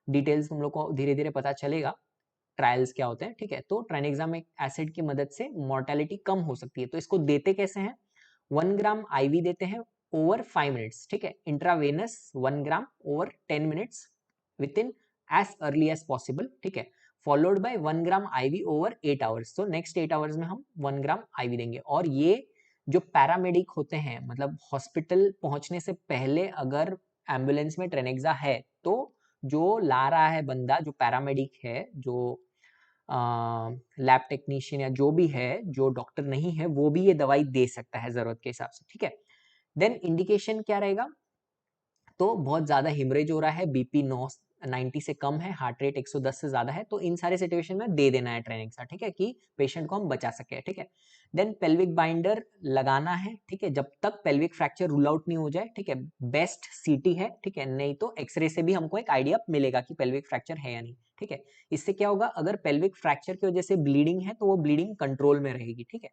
डिटेल्स तुम लोग को धीरे धीरे पता चलेगा ट्रायल्स क्या होते हैं, ठीक है। तो ट्राइनेक्सामिक एसिड की मदद से मोर्टेलिटी कम हो सकती है। तो इसको देते कैसे हैं? 1 ग्राम IV देते हैं ओवर 5 मिनट्स, ठीक है। Intravenous 1 gram over 10 minutes within as early as possible, ठीक है, followed by 1 gram IV over 8 hours. तो नेक्स्ट 8 आवर्स में हम 1 ग्राम IV देंगे। और ये जो पैरामेडिक होते हैं, मतलब हॉस्पिटल पहुंचने से पहले अगर एम्बुलेंस में ट्रेनेक्सा है, तो जो ला रहा है बंदा, जो पैरामेडिक है, जो लैब टेक्नीशियन या जो भी है, जो डॉक्टर नहीं है, वो भी ये दवाई दे सकता है जरूरत के हिसाब से, ठीक है। देन इंडिकेशन क्या रहेगा? तो बहुत ज्यादा हिमरेज हो रहा है, BP 90 से कम है, हार्ट रेट 110 से ज्यादा है, तो इन सारे सिचुएशन में दे देना है ट्रेनेक्सा, ठीक है, कि पेशेंट को हम बचा सके, ठीक है। देन पेल्विक बाइंडर लगाना है, ठीक है, जब तक पेल्विक फ्रैक्चर रूल आउट नहीं हो जाए, ठीक है। बेस्ट CT है, ठीक है, नहीं तो एक्सरे से भी हमको एक आइडिया मिलेगा कि पेल्विक फ्रैक्चर है या नहीं, ठीक है। इससे क्या होगा, अगर पेल्विक फ्रैक्चर की वजह से ब्लीडिंग है तो वो ब्लीडिंग कंट्रोल में रहेगी, ठीक है।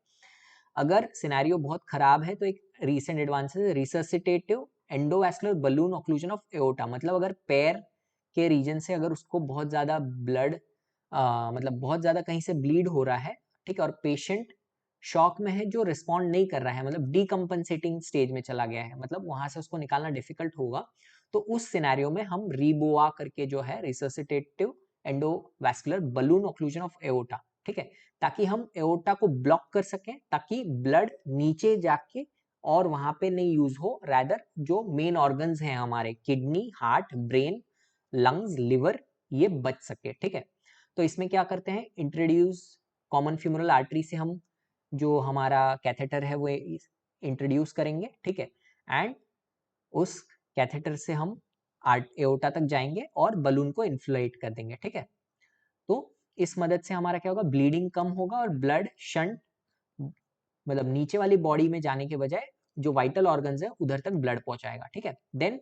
अगर सिनेरियो बहुत खराब है तो एक recent advances resuscitative endovascular balloon occlusion of aorta, मतलब अगर पैर के रीजन से अगर उसको बहुत ज्यादा ब्लड मतलब बहुत ज्यादा कहीं से ब्लीड हो रहा है, ठीक है, और पेशेंट शॉक में है, जो रिस्पॉन्ड नहीं कर रहा है, मतलब डीकम्पनसेटिंग स्टेज में चला गया है, मतलब वहां से उसको निकालना डिफिकल्ट होगा, तो उस सिनेरियो में हम रिबोआ करके जो है resuscitative endovascular balloon occlusion of aorta, ठीक है, ताकि हम एओर्टा को ब्लॉक कर सकें, ताकि ब्लड नीचे जाके और वहां पे नहीं यूज हो, रैदर जो मेन ऑर्गन्स हैं हमारे, kidney, heart, brain, lungs, liver, ये बच सके, ठीक है। तो इसमें क्या करते हैं, इंट्रोड्यूस कॉमन फ्यूमरल आर्टरी से हम जो हमारा कैथेटर है वो इंट्रोड्यूस करेंगे, ठीक है, एंड उस कैथेटर से हम एओर्टा तक जाएंगे और बलून को इन्फ्लेट कर देंगे, ठीक है। तो इस मदद से हमारा क्या होगा, ब्लीडिंग कम होगा और ब्लड शंट, मतलब नीचे वाली बॉडी में जाने के बजाय जो वाइटल ऑर्गन्स है उधर तक ब्लड पहुंचाएगा, ठीक है। देन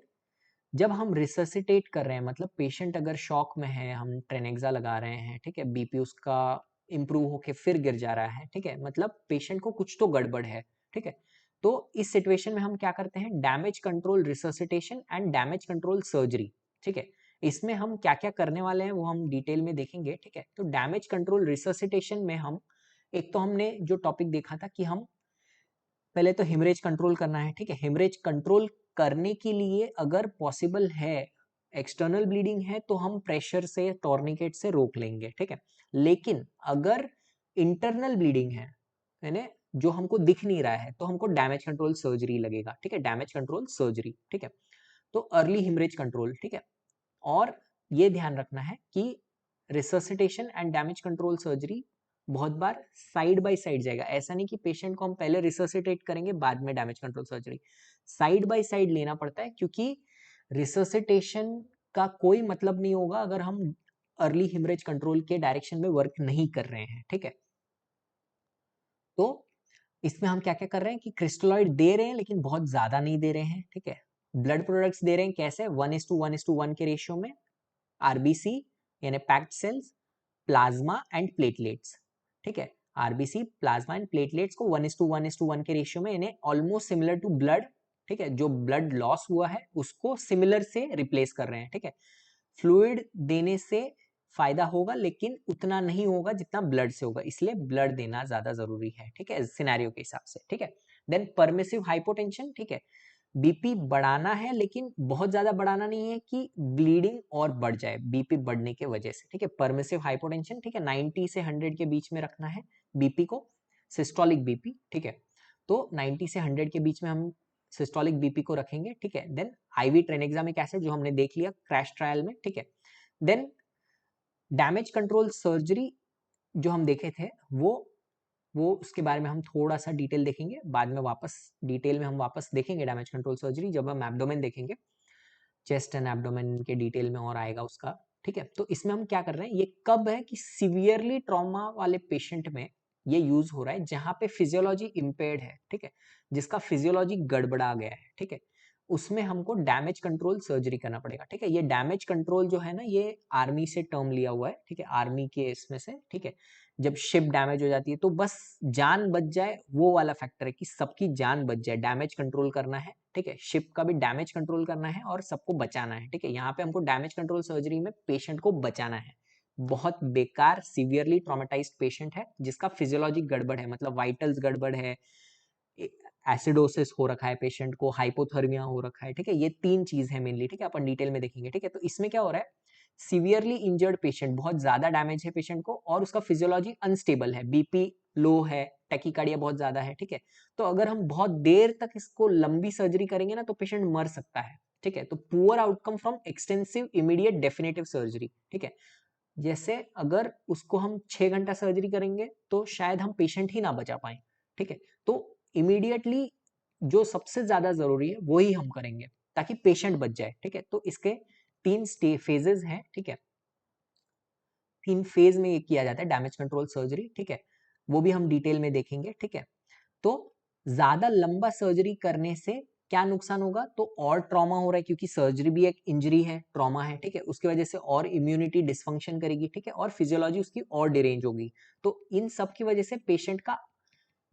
जब हम रिससिटेट कर रहे हैं, मतलब पेशेंट अगर शॉक में है, हम ट्रेनेक्सा लगा रहे हैं, ठीक है, BP उसका इंप्रूव होके फिर गिर जा रहा है, ठीक है, मतलब पेशेंट को कुछ तो गड़बड़ है, ठीक है। तो इस सिचुएशन में हम क्या करते हैं, damage control resuscitation and damage control surgery, ठीक है। इसमें हम क्या क्या करने वाले हैं वो हम डिटेल में देखेंगे, ठीक है। तो डैमेज कंट्रोल रिससिटेशन में हम, एक तो हमने जो टॉपिक देखा था कि हम पहले तो हेमरेज कंट्रोल करना है, ठीक है। हेमरेज कंट्रोल करने के लिए अगर पॉसिबल है, एक्सटर्नल ब्लीडिंग है, तो हम प्रेशर से, टॉर्निकेट से रोक लेंगे, ठीक है। लेकिन अगर इंटरनल ब्लीडिंग है, यानी जो हमको दिख नहीं रहा है, तो हमको डैमेज कंट्रोल सर्जरी लगेगा, ठीक है, डैमेज कंट्रोल सर्जरी, ठीक है। तो अर्ली हेमरेज कंट्रोल, ठीक है। और ये ध्यान रखना है कि resuscitation and damage control surgery बहुत बार साइड बाय साइड जाएगा, ऐसा नहीं कि पेशेंट को हम पहले रिससिटेट करेंगे बाद में damage control surgery, side by side लेना पड़ता है, क्योंकि रिससिटेशन का कोई मतलब नहीं होगा अगर हम अर्ली हिमरेज कंट्रोल के डायरेक्शन में वर्क नहीं कर रहे हैं, ठीक है। तो इसमें हम क्या क्या कर रहे हैं कि क्रिस्टलॉइड दे रहे हैं लेकिन बहुत ज्यादा नहीं दे रहे हैं, ठीक है। ब्लड प्रोडक्ट्स दे रहे हैं कैसे, 1:1:1 के रेशियो में, RBC यानी packed cells, plasma and platelets, ठीक है। आरबीसी, प्लाज्मा एंड प्लेटलेट्स को 1:1:1 के रेशियो में, यानी ऑलमोस्ट सिमिलर टू ब्लड, ठीक है। जो ब्लड लॉस हुआ है उसको सिमिलर से रिप्लेस कर रहे हैं, ठीक है। फ्लूइड देने से फायदा होगा लेकिन उतना नहीं होगा जितना ब्लड से होगा, इसलिए ब्लड देना ज्यादा जरूरी है, ठीक है, सिनेरियो के हिसाब से, ठीक है। देन परमिसिव हाइपोटेंशन, ठीक है। बीपी बढ़ाना है लेकिन बहुत ज्यादा बढ़ाना नहीं है कि ब्लीडिंग और बढ़ जाए बीपी बढ़ने के वजह से, ठीक है। परमिसिव हाइपोटेंशन, ठीक है, 90 से 100 के बीच में रखना है बीपी को, सिस्टोलिक बीपी, ठीक है। तो 90 से 100 के बीच में हम सिस्टोलिक बीपी को रखेंगे, ठीक है। देन आईवी ट्रेनेक्सामिक एसिड जो हमने देख लिया क्रैश ट्रायल में, ठीक है। देन डैमेज कंट्रोल सर्जरी जो हम देखे थे वो उसके बारे में हम थोड़ा सा डिटेल देखेंगे बाद में, वापस डिटेल में हम वापस देखेंगे डैमेज कंट्रोल सर्जरी जब हम एब्डोमेन देखेंगे, चेस्ट एंड एब्डोमेन के डिटेल में और आएगा उसका, ठीक है। तो इसमें हम क्या कर रहे हैं, ये कब है कि सीवियरली ट्रॉमा वाले पेशेंट में ये यूज हो रहा है जहां पे फिजियोलॉजी इम्पेयर्ड है, ठीक है, जिसका फिजियोलॉजी गड़बड़ा गया है, ठीक है, उसमें हमको डैमेज कंट्रोल सर्जरी करना पड़ेगा, ठीक है। ये डैमेज कंट्रोल जो है ना, ये आर्मी से टर्म लिया हुआ है, ठीक है, आर्मी के इसमें से, ठीक है। जब शिप डैमेज हो जाती है तो बस जान बच जाए वो वाला फैक्टर है कि सबकी जान बच जाए, डैमेज कंट्रोल करना है, ठीक है। शिप का भी डैमेज कंट्रोल करना है और सबको बचाना है, ठीक है। यहाँ पे हमको डैमेज कंट्रोल सर्जरी में पेशेंट को बचाना है। बहुत बेकार सीवियरली ट्रॉमेटाइज्ड पेशेंट है जिसका फिजियोलॉजिक गड़बड़ है, मतलब वाइटल्स गड़बड़ है, एसिडोसिस हो रखा है पेशेंट को, हाइपोथर्मिया हो रखा है, ठीक है। ये तीन चीज है मेनली, ठीक है, अपन डिटेल में देखेंगे, ठीक है। तो इसमें क्या हो रहा है, सीवियरली इंजर्ड पेशेंट, बहुत ज्यादा डैमेज है पेशेंट को और उसका फिजियोलॉजी अनस्टेबल है, बीपी लो है, टैकीकार्डिया बहुत ज्यादा है, ठीक है। तो अगर हम बहुत देर तक इसको लंबी सर्जरी करेंगे ना तो पेशेंट मर सकता है, ठीक है। तो poor outcome from extensive immediate definitive surgery, ठीक है। जैसे अगर उसको हम 6 घंटा सर्जरी करेंगे तो शायद हम पेशेंट ही ना बचा पाए, ठीक है। तो इमीडिएटली जो सबसे ज्यादा जरूरी है वही हम करेंगे ताकि पेशेंट बच जाए, ठीक है। तो इसके 3 फेजेस हैं, ठीक है, 3 फेज में ये किया जाता है डैमेज कंट्रोल सर्जरी, ठीक है। वो भी हम डिटेल में देखेंगे, ठीक है। तो ज्यादा लंबा सर्जरी करने से क्या नुकसान होगा, तो और ट्रॉमा हो रहा है क्योंकि सर्जरी भी एक इंजरी है, ट्रॉमा है, ठीक है। उसकी वजह से और इम्यूनिटी डिसफंक्शन करेगी, ठीक है, और फिजियोलॉजी उसकी और डिरेंज होगी। तो इन सब की वजह से पेशेंट का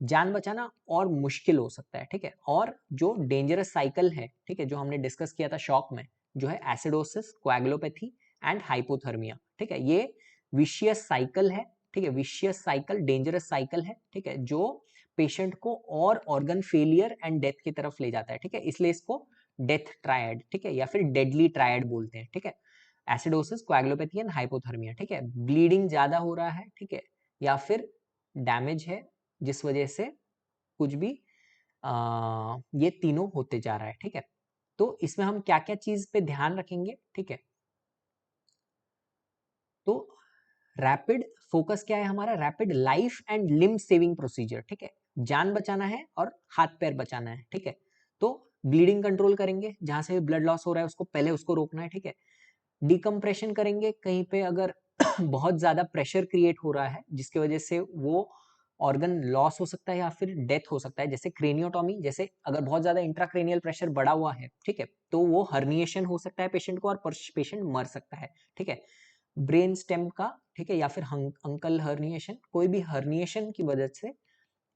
जान बचाना और मुश्किल हो सकता है, ठीक है। और जो डेंजरस साइकिल है, ठीक है, जो हमने डिस्कस किया था शॉक में, जो है एसिडोसिस, कोएगुलोपैथी एंड हाइपोथर्मिया, ठीक है, ये विशियस साइकिल है, ठीक है, विशियस साइकिल, डेंजरस साइकिल है, ठीक है, जो पेशेंट को और ऑर्गन फेलियर एंड डेथ की तरफ ले जाता है, ठीक है। इसलिए इसको डेथ ट्रायड, ठीक है, या फिर डेडली ट्रायड बोलते हैं, ठीक है। एसिडोसिस, कोएगुलोपैथी एंड हाइपोथर्मिया, ठीक है, ब्लीडिंग ज्यादा हो रहा है, ठीक है, या फिर डैमेज है जिस वजह से कुछ भी ये तीनों होते जा रहा है, ठीक है। तो इसमें हम क्या क्या चीज पे ध्यान रखेंगे, ठीक है। तो रैपिड फोकस क्या है हमारा, rapid life and limb saving procedure, ठीक है, जान बचाना है और हाथ पैर बचाना है, ठीक है। तो ब्लीडिंग कंट्रोल करेंगे, जहां से ब्लड लॉस हो रहा है उसको पहले उसको रोकना है, ठीक है। डिकम्प्रेशन करेंगे कहीं पे अगर बहुत ज्यादा प्रेशर क्रिएट हो रहा है जिसकी वजह से वो ऑर्गन लॉस हो सकता है या फिर डेथ हो सकता है, जैसे क्रेनियोटॉमी, जैसे अगर बहुत ज्यादा इंट्राक्रेनियल प्रेशर बढ़ा हुआ है, ठीक है, तो वो हर्निएशन हो सकता है पेशेंट को और पेशेंट मर सकता है, ठीक है। ब्रेन स्टेम का, ठीक है, या फिर अंकल हर्निएशन, कोई भी हर्निएशन की वजह से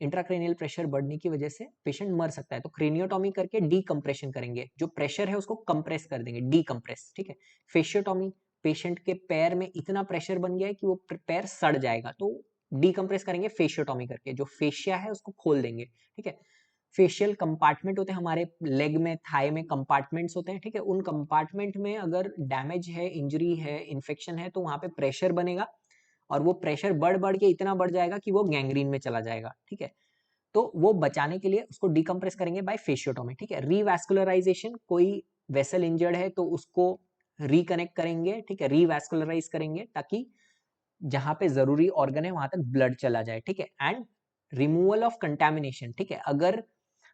इंट्राक्रेनियल प्रेशर बढ़ने की वजह से पेशेंट मर सकता है। तो क्रेनियोटॉमी करके डीकम्प्रेशन करेंगे, जो प्रेशर है उसको कंप्रेस कर देंगे, डीकम्प्रेस, ठीक है। फेशियोटॉमी, पेशेंट के पैर में इतना प्रेशर बन गया है कि वो पैर सड़ जाएगा, तो डीकम्प्रेस करेंगे फेशियोटॉमी करके, जो फेशिया है उसको खोल देंगे, ठीक है। फेशियल कंपार्टमेंट होते हैं हमारे लेग में, थाई में कंपार्टमेंट्स होते हैं, ठीक है। उन कंपार्टमेंट में अगर डैमेज है, इंजरी है, इन्फेक्शन है, तो वहां पे प्रेशर बनेगा और वो प्रेशर बढ़ बढ़ के इतना बढ़ जाएगा कि वो गैंग्रीन में चला जाएगा, ठीक है। तो वो बचाने के लिए उसको डिकम्प्रेस करेंगे बाय फेशियोटॉमी, ठीक है। रीवैस्कुलराइजेशन, कोई वेसल इंजर्ड है तो उसको रिकनेक्ट करेंगे, ठीक है, रीवैस्कुलराइज करेंगे ताकि जहां पे जरूरी ऑर्गन है वहां तक ब्लड चला जाए, ठीक है। एंड रिमूवल ऑफ कंटेमिनेशन, ठीक है, अगर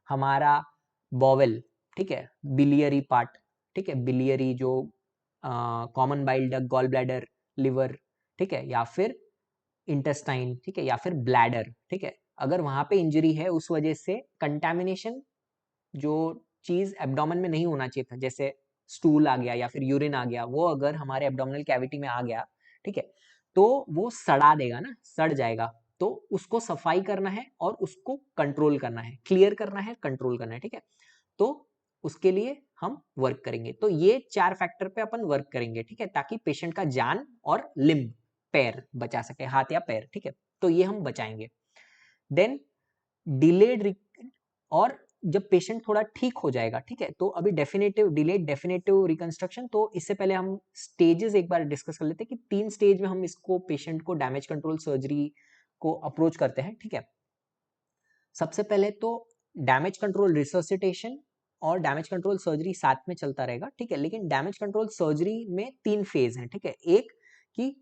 हमारा बॉवेल, ठीक है, बिलियरी पार्ट, ठीक है, बिलियरी जो common bile duct, gall bladder, liver, ठीक है, या फिर इंटेस्टाइन, ठीक है, या फिर ब्लैडर, ठीक है, अगर वहां पे इंजरी है उस वजह से कंटेमिनेशन, जो चीज एब्डोमेन में नहीं होना चाहिए था, जैसे स्टूल आ गया या फिर यूरिन आ गया, वो अगर हमारे एब्डोमिनल कैविटी में आ गया ठीक है, तो वो सड़ा देगा ना, सड़ जाएगा, तो उसको सफाई करना है और उसको कंट्रोल करना है, क्लियर करना है, कंट्रोल करना है, ठीक है। तो उसके लिए हम वर्क करेंगे। तो ये 4 फैक्टर पे अपन वर्क करेंगे, ठीक है, ताकि पेशेंट का जान और लिम्ब, पैर बचा सके, हाथ या पैर, ठीक है, तो ये हम बचाएंगे। देन डिलेड, और जब पेशेंट थोड़ा ठीक हो जाएगा, ठीक है, तो अभी डेफिनेटिव, डिलेड डेफिनेटिव रिकंस्ट्रक्शन, तो इससे पहले हम स्टेजेस एक बार डिस्कस कर लेते हैं कि 3 स्टेज में हम इसको, पेशेंट को डैमेज कंट्रोल सर्जरी को अप्रोच करते हैं, ठीक है। सबसे पहले तो डैमेज कंट्रोल रिसर्सिटेशन और डैमेज कंट्रोल सर्जरी साथ में चलता रहेगा, ठीक है, लेकिन डैमेज कंट्रोल सर्जरी में 3 फेज हैं, ठीक है। एक कि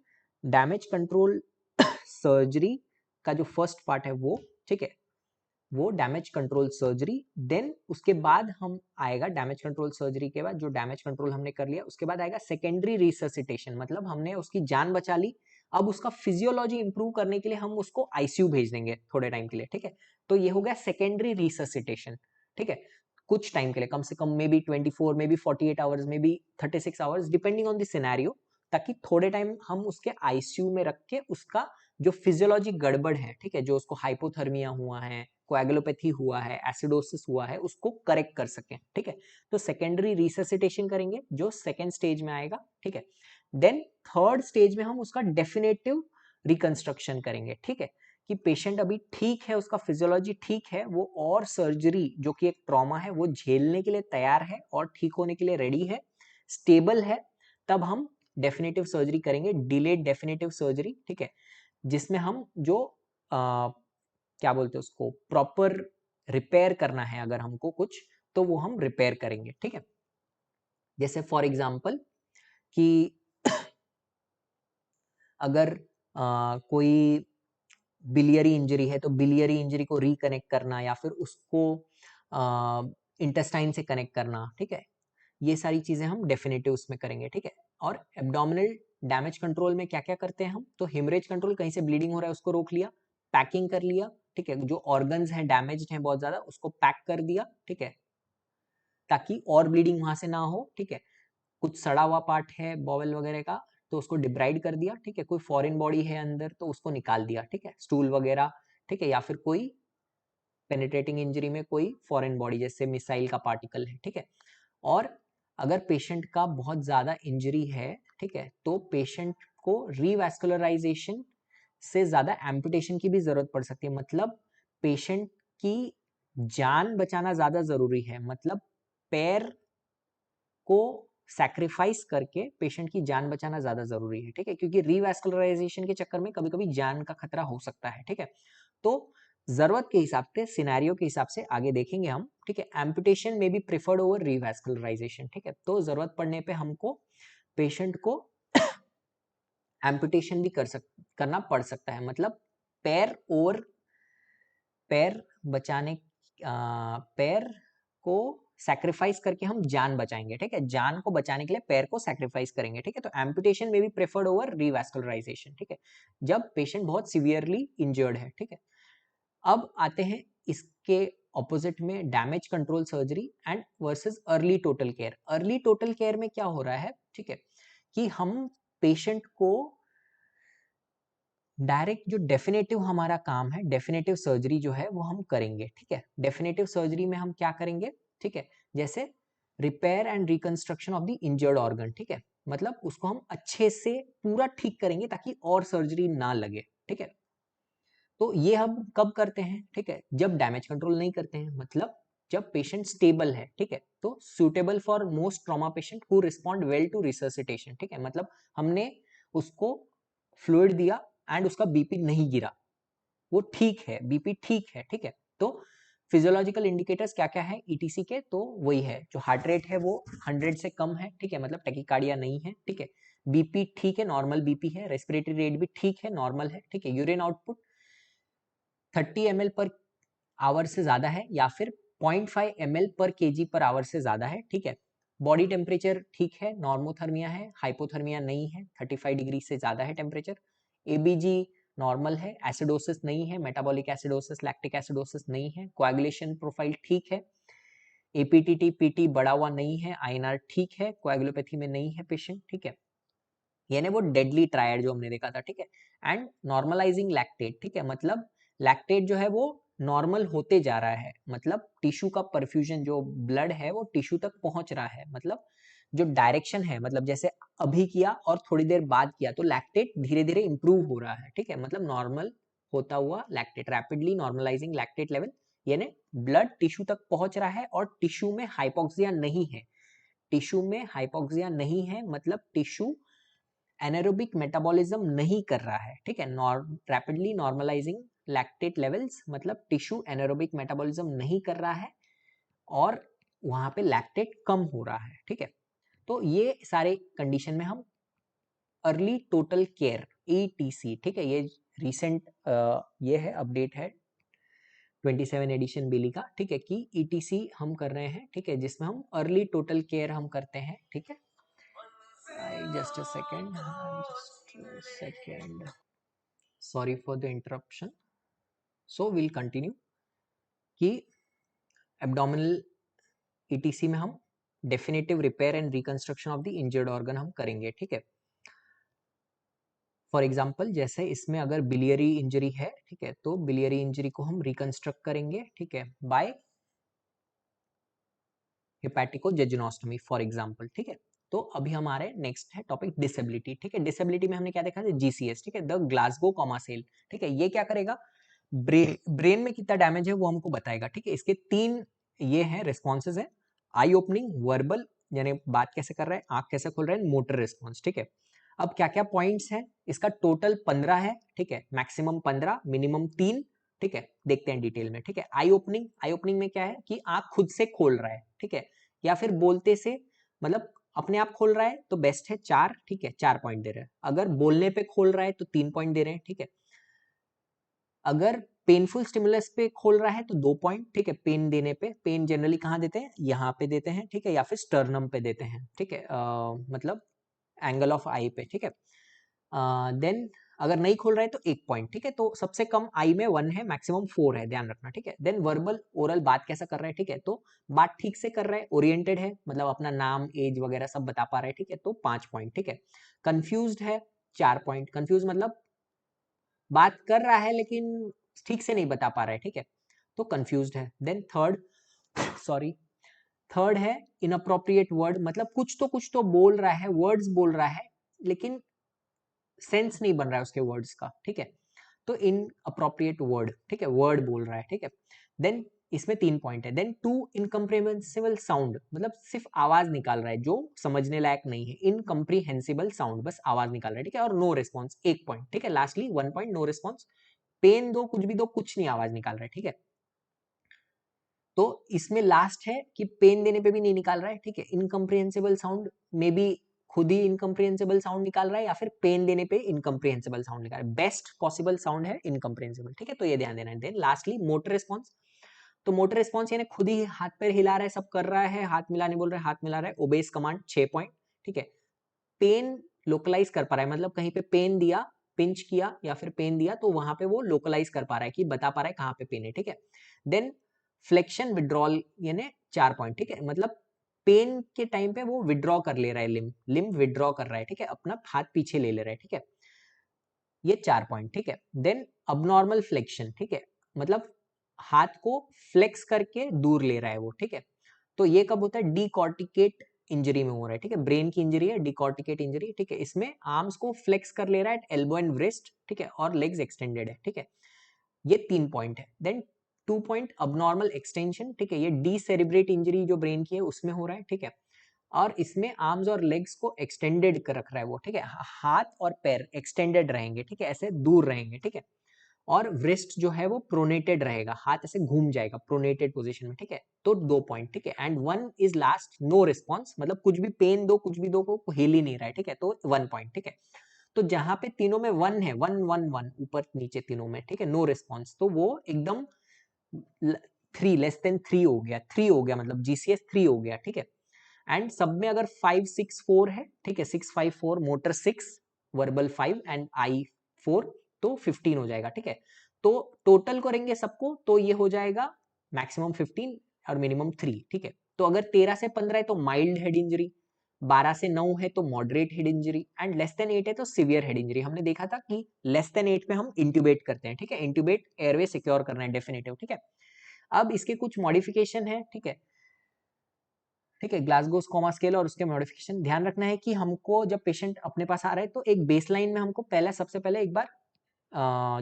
डैमेज कंट्रोल सर्जरी का जो फर्स्ट पार्ट है वो, ठीक है, वो डैमेज कंट्रोल सर्जरी। देन उसके बाद हम आएगा, डैमेज कंट्रोल सर्जरी के बाद जो डैमेज कंट्रोल हमने कर लिया, उसके बाद आएगा सेकेंडरी रिसर्सिटेशन, मतलब हमने उसकी जान बचा ली, अब उसका फिजियोलॉजी इंप्रूव करने के लिए हम उसको आईसीयू भेज देंगे थोड़े टाइम के लिए, ठीक है। तो ये हो गया सेकेंडरी रिसर्सिटेशन, ठीक है, कुछ टाइम के लिए, कम से कम maybe 24, maybe 48 hours, maybe 36 hours, depending on the scenario, ताकि थोड़े टाइम हम उसके आईसीयू में रख के उसका जो फिजियोलॉजी गड़बड़ है, ठीक है, जो उसको हाइपोथर्मिया हुआ है, कोएगुलोपैथी हुआ है, एसिडोसिस हुआ है, उसको करेक्ट कर सकें, ठीक है। तो सेकेंडरी रिससिटेशन करेंगे जो सेकेंड स्टेज में आएगा, ठीक है। देन थर्ड स्टेज में हम उसका डेफिनेटिव रिकंस्ट्रक्शन करेंगे, ठीक है, कि पेशेंट अभी ठीक है, उसका फिजियोलॉजी ठीक है, वो और सर्जरी जो कि एक ट्रॉमा है वो झेलने के लिए तैयार है और ठीक होने के लिए रेडी है, स्टेबल है, तब हम डेफिनेटिव सर्जरी करेंगे, डिलेड डेफिनेटिव सर्जरी, ठीक है, जिसमें हम जो क्या बोलते हैं उसको, प्रॉपर रिपेयर करना है अगर हमको कुछ, तो वो हम रिपेयर करेंगे, ठीक है। जैसे फॉर एग्जांपल कि अगर कोई बिलियरी इंजरी है, तो बिलियरी इंजरी को रिकनेक्ट करना या फिर उसको इंटेस्टाइन से कनेक्ट करना, ठीक है, ये सारी चीजें हम डेफिनेटिव उसमें करेंगे, ठीक है। और एब्डोमिनल डैमेज कंट्रोल में क्या क्या करते हैं हम, तो हेमरेज कंट्रोल, कहीं से ब्लीडिंग हो रहा है उसको रोक लिया, पैकिंग कर लिया, ठीक है, जो ऑर्गन्स हैं डैमेज्ड हैं बहुत ज्यादा उसको पैक कर दिया, ठीक है, ताकि और ब्लीडिंग वहां से ना हो, ठीक है। कुछ सड़ा हुआ पार्ट है बॉवल वगैरह का, तो उसको डिब्राइड कर दिया, ठीक है, कोई फॉरेन बॉडी है अंदर तो उसको निकाल दिया, ठीक है, स्टूल वगैरह, ठीक है, या फिर कोई पेनिट्रेटिंग इंजरी में कोई फॉरेन बॉडी जैसे मिसाइल का पार्टिकल है, ठीक है। और अगर पेशेंट का बहुत ज्यादा इंजरी है, ठीक है, तो पेशेंट को रीवैस्कुलराइजेशन से ज्यादा एम्पुटेशन की भी जरूरत पड़ सकती है, मतलब पेशेंट की जान बचाना ज्यादा जरूरी है, मतलब पैर को सैक्रिफाइस करके पेशेंट की जान बचाना ज्यादा जरूरी है, ठीक है, क्योंकि रीवैस्कुलराइजेशन के चक्कर में कभी कभी जान का खतरा हो सकता है, ठीक है। तो जरूरत के हिसाब से, सिनेरियो के हिसाब से आगे देखेंगे हम, ठीक है। एम्पुटेशन में बी प्रेफर्ड ओवर रीवैस्कुलराइजेशन, ठीक है, तो जरूरत पड़ने पे हमको पेशेंट को एम्पुटेशन भी करना पड़ सकता है, मतलब पैर और पैर बचाने, पैर को सैक्रिफाइस करके हम जान बचाएंगे, ठीक है, जान को बचाने के लिए पैर को सैक्रिफाइस करेंगे, ठीक है। तो एम्पुटेशन में भी प्रेफर्ड ओवर रीवैस्कुलराइजेशन, ठीक है, जब पेशेंट बहुत सीवियरली इंजर्ड है, ठीक है। अब आते हैं इसके ऑपोजिट में damage control surgery and versus early total care. Early total care में क्या हो रहा है, ठीक है, कि हम पेशेंट को डायरेक्ट, जो डेफिनेटिव हमारा काम है, डेफिनेटिव सर्जरी जो है वो हम करेंगे, ठीक है। डेफिनेटिव सर्जरी में हम क्या करेंगे, ठीक है, जैसे repair and reconstruction of the injured organ, ठीक है, मतलब उसको हम अच्छे से पूरा ठीक करेंगे ताकि और सर्जरी ना लगे, ठीक है। तो ये हम कब करते हैं, ठीक है, जब डैमेज कंट्रोल नहीं करते हैं, मतलब जब पेशेंट स्टेबल है, ठीक है, तो suitable for most trauma patient who respond well to resuscitation, ठीक है, मतलब हमने उसको फ्लूइड दिया एंड उसका बीपी नहीं गिरा, वो ठीक है, बीपी ठीक है, ठीक है। तो फिजियोलॉजिकल इंडिकेटर्स क्या क्या है ईटीसी के, तो वही है, जो हार्ट रेट है वो 100 से कम है, ठीक है, मतलब टैकीकार्डिया नहीं है, ठीक है, बीपी ठीक है, नॉर्मल बीपी है, रेस्पिरेटरी रेट भी ठीक है, नॉर्मल है, ठीक है, urine output 30 ml per hour से ज्यादा है या फिर 0.5 ml पर केजी पर आवर से ज्यादा है, ठीक है। बॉडी टेम्परेचर ठीक है, नॉर्मोथर्मिया है, हाइपोथर्मिया नहीं है, 35 डिग्री से ज्यादा है टेम्परेचर। एबीजी नॉर्मल है, एसिडोसिस नहीं है, मेटाबॉलिक एसिडोसिस, लैक्टिक एसिडोसिस नहीं है, कोएगुलेशन प्रोफाइल ठीक है, एपीटीटी पीटी बढ़ा हुआ नहीं है, आईएनआर ठीक है, कोएगुलोपैथी में नहीं है पेशेंट, ठीक है। यानी वो डेडली ट्रायड जो हमने देखा था, ठीक है। एंड नॉर्मलाइजिंग लैक्टेट, ठीक है, मतलब लैक्टेट जो है वो नॉर्मल होते जा रहा है, मतलब टिश्यू का परफ्यूजन, जो ब्लड है वो टिश्यू तक पहुंच रहा है, मतलब जो डायरेक्शन है, मतलब जैसे अभी किया और थोड़ी देर बाद किया तो लैक्टेट धीरे धीरे इंप्रूव हो रहा है, ठीक है, मतलब नॉर्मल होता हुआ lactate, rapidly normalising lactate level, यानी ब्लड टिश्यू तक पहुंच रहा है और टिश्यू में हाइपोक्सिया नहीं है, टिश्यू में हाइपोक्सिया नहीं है, मतलब टिश्यू एनारोबिक मेटाबॉलिज्म नहीं कर रहा है, ठीक है। रैपिडली नॉर्मलाइजिंग लैक्टेट लेवल्स, मतलब टिश्यू एनारोबिक मेटाबॉलिज्म नहीं कर रहा है और वहां पे लैक्टेट कम हो रहा है, ठीक है। तो ये सारे कंडीशन में हम अर्ली टोटल केयर ETC, ठीक है, ये रिसेंट ये है अपडेट है 27 एडिशन बिली का, ठीक है, कि ETC हम कर रहे हैं, ठीक है, जिसमें हम अर्ली टोटल केयर हम करते हैं, ठीक है। just a second, sorry for the interruption. So we'll continue कि एब्डोमिनल ETC में हम definitive repair and reconstruction of the injured organ हम करेंगे, ठीक है। फॉर एग्जाम्पल जैसे इसमें अगर बिलियरी इंजरी है, ठीक है, तो बिलियरी इंजरी को हम रिकंस्ट्रक्ट करेंगे, ठीक है, बाय हेपेटिकोजेजुनोस्टोमी फॉर एग्जाम्पल, ठीक है। तो अभी हमारे नेक्स्ट है टॉपिक डिसेबिलिटी, ठीक है। डिसेबिलिटी में हमने क्या देखा था, GCS, ठीक है, द ग्लासगो कॉमा सेल, ठीक है। ये क्या करेगा, ब्रेन में कितना डैमेज है वो हमको बताएगा, ठीक है। इसके 3 ये हैं रिस्पॉन्सेज है, आई ओपनिंग, वर्बल यानी बात कैसे कर रहा है, आंख कैसे खोल रहा है, मोटर रिस्पॉन्स, ठीक है। अब क्या क्या पॉइंट्स हैं, इसका टोटल 15 है, ठीक है, मैक्सिमम 15, मिनिमम 3, ठीक है। देखते हैं डिटेल में, ठीक है। आई ओपनिंग, आई ओपनिंग में क्या है कि आंख खुद से खोल रहा है, ठीक है, या फिर बोलते से, मतलब अपने आप खोल रहा है तो बेस्ट है 4, ठीक है, 4 पॉइंट दे रहे हैं। अगर बोलने पे खोल रहा है तो 3 पॉइंट दे रहे हैं, ठीक है। अगर पेनफुल स्टिमुलस पे खोल रहा है तो 2 पॉइंट, ठीक है। पेन देने पे, पेन जनरली कहाँ देते हैं, यहाँ पे देते हैं, ठीक है, या फिर स्टर्नम पे देते हैं, ठीक है, मतलब एंगल ऑफ आई पे, ठीक है। देन अगर नहीं खोल रहा है तो 1 पॉइंट, ठीक है। तो सबसे कम आई में 1 है, मैक्सिमम 4 है, ध्यान रखना, ठीक है। देन वर्बल ओरल, बात कैसा कर रहा है, ठीक है, तो बात ठीक से कर रहा है, ओरिएंटेड है, मतलब अपना नाम एज वगैरह सब बता पा रहा है, ठीक है, तो 5 पॉइंट, ठीक है। कंफ्यूज्ड है, 4 पॉइंट, कंफ्यूज मतलब बात कर रहा है लेकिन ठीक से नहीं बता पा रहा है, ठीक है, तो कंफ्यूज्ड है। देन थर्ड, सॉरी, थर्ड है इनअप्रोप्रिएट वर्ड, मतलब कुछ तो बोल रहा है, वर्ड्स बोल रहा है लेकिन सेंस नहीं बन रहा है उसके वर्ड्स का, ठीक है, तो इन अप्रोप्रिएट वर्ड, ठीक है, वर्ड बोल रहा है, ठीक है। देन इसमें 3 पॉइंट है। देन 2 इनकम्प्रिहेंसिबल साउंड, मतलब सिर्फ आवाज निकाल रहा है जो समझने लायक नहीं है, इनकम्प्रिहेंसिबल साउंड, बस आवाज निकाल रहा है, ठीक है। और नो रिस्पॉन्स, 1 पॉइंट, ठीक है। Lastly 1 point, no response, pain दो, कुछ भी दो, कुछ नहीं आवाज निकाल रहा है, ठीक है। तो इसमें लास्ट है कि पेन देने पे भी नहीं निकाल रहा है, ठीक है। इनकम्प्रिहेंसिबल साउंड में भी खुद ही इनकम्प्रिहेंसिबल साउंड निकाल रहा है या फिर पेन देने पे इनकम्प्रिहेंसिबल साउंड निकाल रहा है, बेस्ट पॉसिबल साउंड है इनकम्प्रिहेंसिबल, ठीक है, तो ये ध्यान देना है। देन लास्टली मोटर रिस्पॉन्स, तो मोटर रिस्पॉन्स यानी खुद ही हाथ पैर हिला रहा है, सब कर रहा है, हाथ मिलाने बोल रहा है, हाथ मिला रहा है, ओबेस कमांड, 6 पॉइंट, ठीक है। पेन लोकलाइज कर पा रहा है, मतलब कहीं पे पेन दिया, पिंच किया या फिर पेन दिया तो वहां पे वो लोकलाइज कर पा रहा है कि बता पा रहा है कहाँ पे पेन है, ठीक है। देन फ्लेक्शन विड्रॉल यानी 4 पॉइंट, ठीक है, मतलब पेन के टाइम पे वो विड्रॉ कर ले रहा है, लिम विड्रॉ कर रहा है, ठीक है, अपना हाथ पीछे ले रहा है, ठीक है, ये 4 पॉइंट, ठीक है। देन अबनॉर्मल फ्लेक्शन, ठीक है, मतलब हाथ को फ्लेक्स करके दूर ले रहा है वो, ठीक है। तो ये कब होता है, डीकॉर्टिकेट इंजरी में हो रहा है, ठीक है, ब्रेन की इंजरी है, डीकॉर्टिकेट इंजरी, ठीक है। इसमें आर्म्स को फ्लेक्स कर ले रहा है, एल्बो एंड रिस्ट, ठीक है, और लेग्स एक्सटेंडेड है, ठीक है, ये 3 पॉइंट है। देन 2 पॉइंट अबनॉर्मल एक्सटेंशन, ठीक है, ये डीसेरिब्रेट इंजरी जो ब्रेन की है उसमें हो रहा है, ठीक है, और इसमें आर्म्स और लेग्स को एक्सटेंडेड कर रख रहा है वो, ठीक है, हाथ और पैर एक्सटेंडेड रहेंगे, ठीक है, ऐसे दूर रहेंगे, ठीक है, और व्रिस्ट जो है वो प्रोनेटेड रहेगा, हाथ ऐसे घूम जाएगा प्रोनेटेड पोजीशन में, ठीक है, तो 2 पॉइंट, ठीक है। And 1 is last, no response, मतलब कुछ भी पेन दो, कुछ भी दो, को हिल ही नहीं रहा है, ठीक है, तो 1 पॉइंट, ठीक है। तो जहां पे तीनों में 1 है, 1 1 1 ऊपर नीचे तीनों में, ठीक है, नो रिस्पॉन्स, तो वो एकदम 3 लेस देन 3 हो गया, 3 हो गया, मतलब GCS 3 हो गया, ठीक है। एंड सब में अगर 5 6 4 है, ठीक है, 6 5 4, मोटर 6, वर्बल 5 एंड आई 4, तो 15 हो जाएगा, ठीक है। तो टोटल करेंगे सबको तो ये हो जाएगा मैक्सिमम 15 और मिनिमम 3, ठीक है। तो अगर 13 से 15 है तो माइल्ड हेड इंजरी, 12 से 9 है तो moderate head injury, and less than 8 है तो सीवियर हेड इंजरी। हमने देखा था कि लेस देन 8 में हम इंट्यूबेट करते हैं, ठीक है, इंट्यूबेट एयरवे सिक्योर करना है डेफिनेटिव, ठीक है। अब इसके कुछ मॉडिफिकेशन है, ठीक है, ठीक है, ग्लासगो स्कोमा स्केल और उसके मॉडिफिकेशन। ध्यान रखना है कि हमको जब पेशेंट अपने पास आ रहा है तो एक बेसलाइन में हमको पहले सबसे पहले एक बार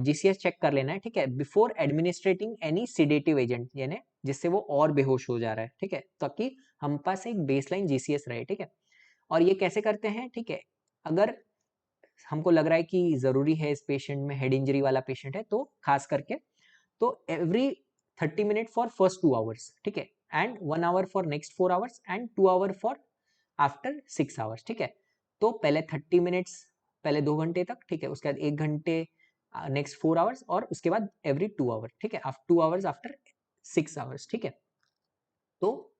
जीसीएस चेक कर लेना है, ठीक है, before administrating any sedative agent, यानी जिससे वो और बेहोश हो जा रहा है, ठीक है, ताकि हम पास एक बेसलाइन जीसीएस रहे, ठीक है। और ये कैसे करते हैं, ठीक है, अगर हमको लग रहा है कि जरूरी है इस पेशेंट में, हेड इंजरी वाला पेशेंट है तो खास करके, तो every 30 minute for first 2 hours, ठीक है, and 1 hour for next 4 hours and 2 hour for after 6 hours, ठीक है। तो पहले 30 मिनट्स, पहले 2 घंटे तक, ठीक है, उसके बाद 1 घंटे नेक्स्ट 4 आवर्स, और उसके बाद एवरी 2 आवर, ठीक है, 2 आवर्स आफ्टर 6 आवर्स, ठीक है। तो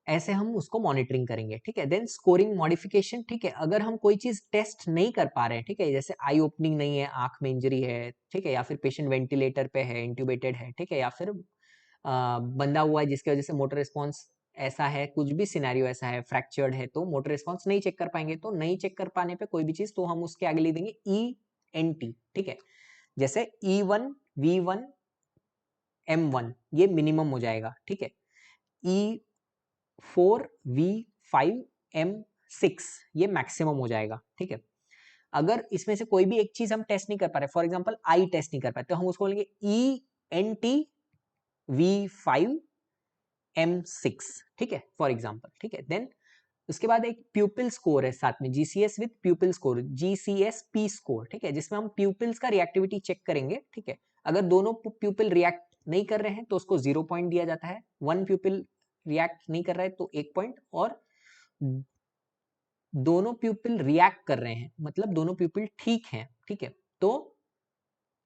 ऐसे हम उसको मॉनिटरिंग करेंगे, ठीक है। देन स्कोरिंग मॉडिफिकेशन, ठीक है, अगर हम कोई चीज टेस्ट नहीं कर पा रहे हैं, ठीक है, जैसे आई ओपनिंग नहीं है, आंख में इंजरी है, ठीक है, या फिर पेशेंट वेंटिलेटर पे है, इंट्यूबेटेड है, ठीक है, या फिर बंधा हुआ है जिसकी वजह से मोटर रिस्पॉन्स ऐसा है, कुछ भी सिनेरियो ऐसा है, फ्रैक्चर्ड है, तो मोटर रिस्पॉन्स नहीं चेक कर पाएंगे। तो नहीं चेक कर पाने पे कोई भी चीज, तो हम उसके आगे लिख देंगे ENT, ठीक है। जैसे E1 V1 M1 ये मिनिमम हो जाएगा, ठीक है। E4 V5 M6 ये मैक्सिमम हो जाएगा, ठीक है। अगर इसमें से कोई भी एक चीज हम टेस्ट नहीं कर पा रहे, फॉर एग्जांपल आई टेस्ट नहीं कर पाए, तो हम उसको बोलेंगे ENT V5 M6, ठीक है, फॉर एग्जांपल, ठीक है। देन उसके बाद एक प्यूपिल स्कोर है साथ में, GCS with प्यूपिल score, GCS P score, ठीक है, जिसमें हम प्यूपिल्स का रिएक्टिविटी चेक करेंगे, ठीक है। अगर दोनों प्यूपिल रिएक्ट नहीं कर रहे हैं तो उसको 0 पॉइंट दिया जाता है, 1 प्यूपिल रिएक्ट नहीं कर रहा है तो 1 पॉइंट, और दोनों प्यूपिल रिएक्ट कर रहे हैं मतलब दोनों प्यूपिल ठीक हैं, ठीक है, तो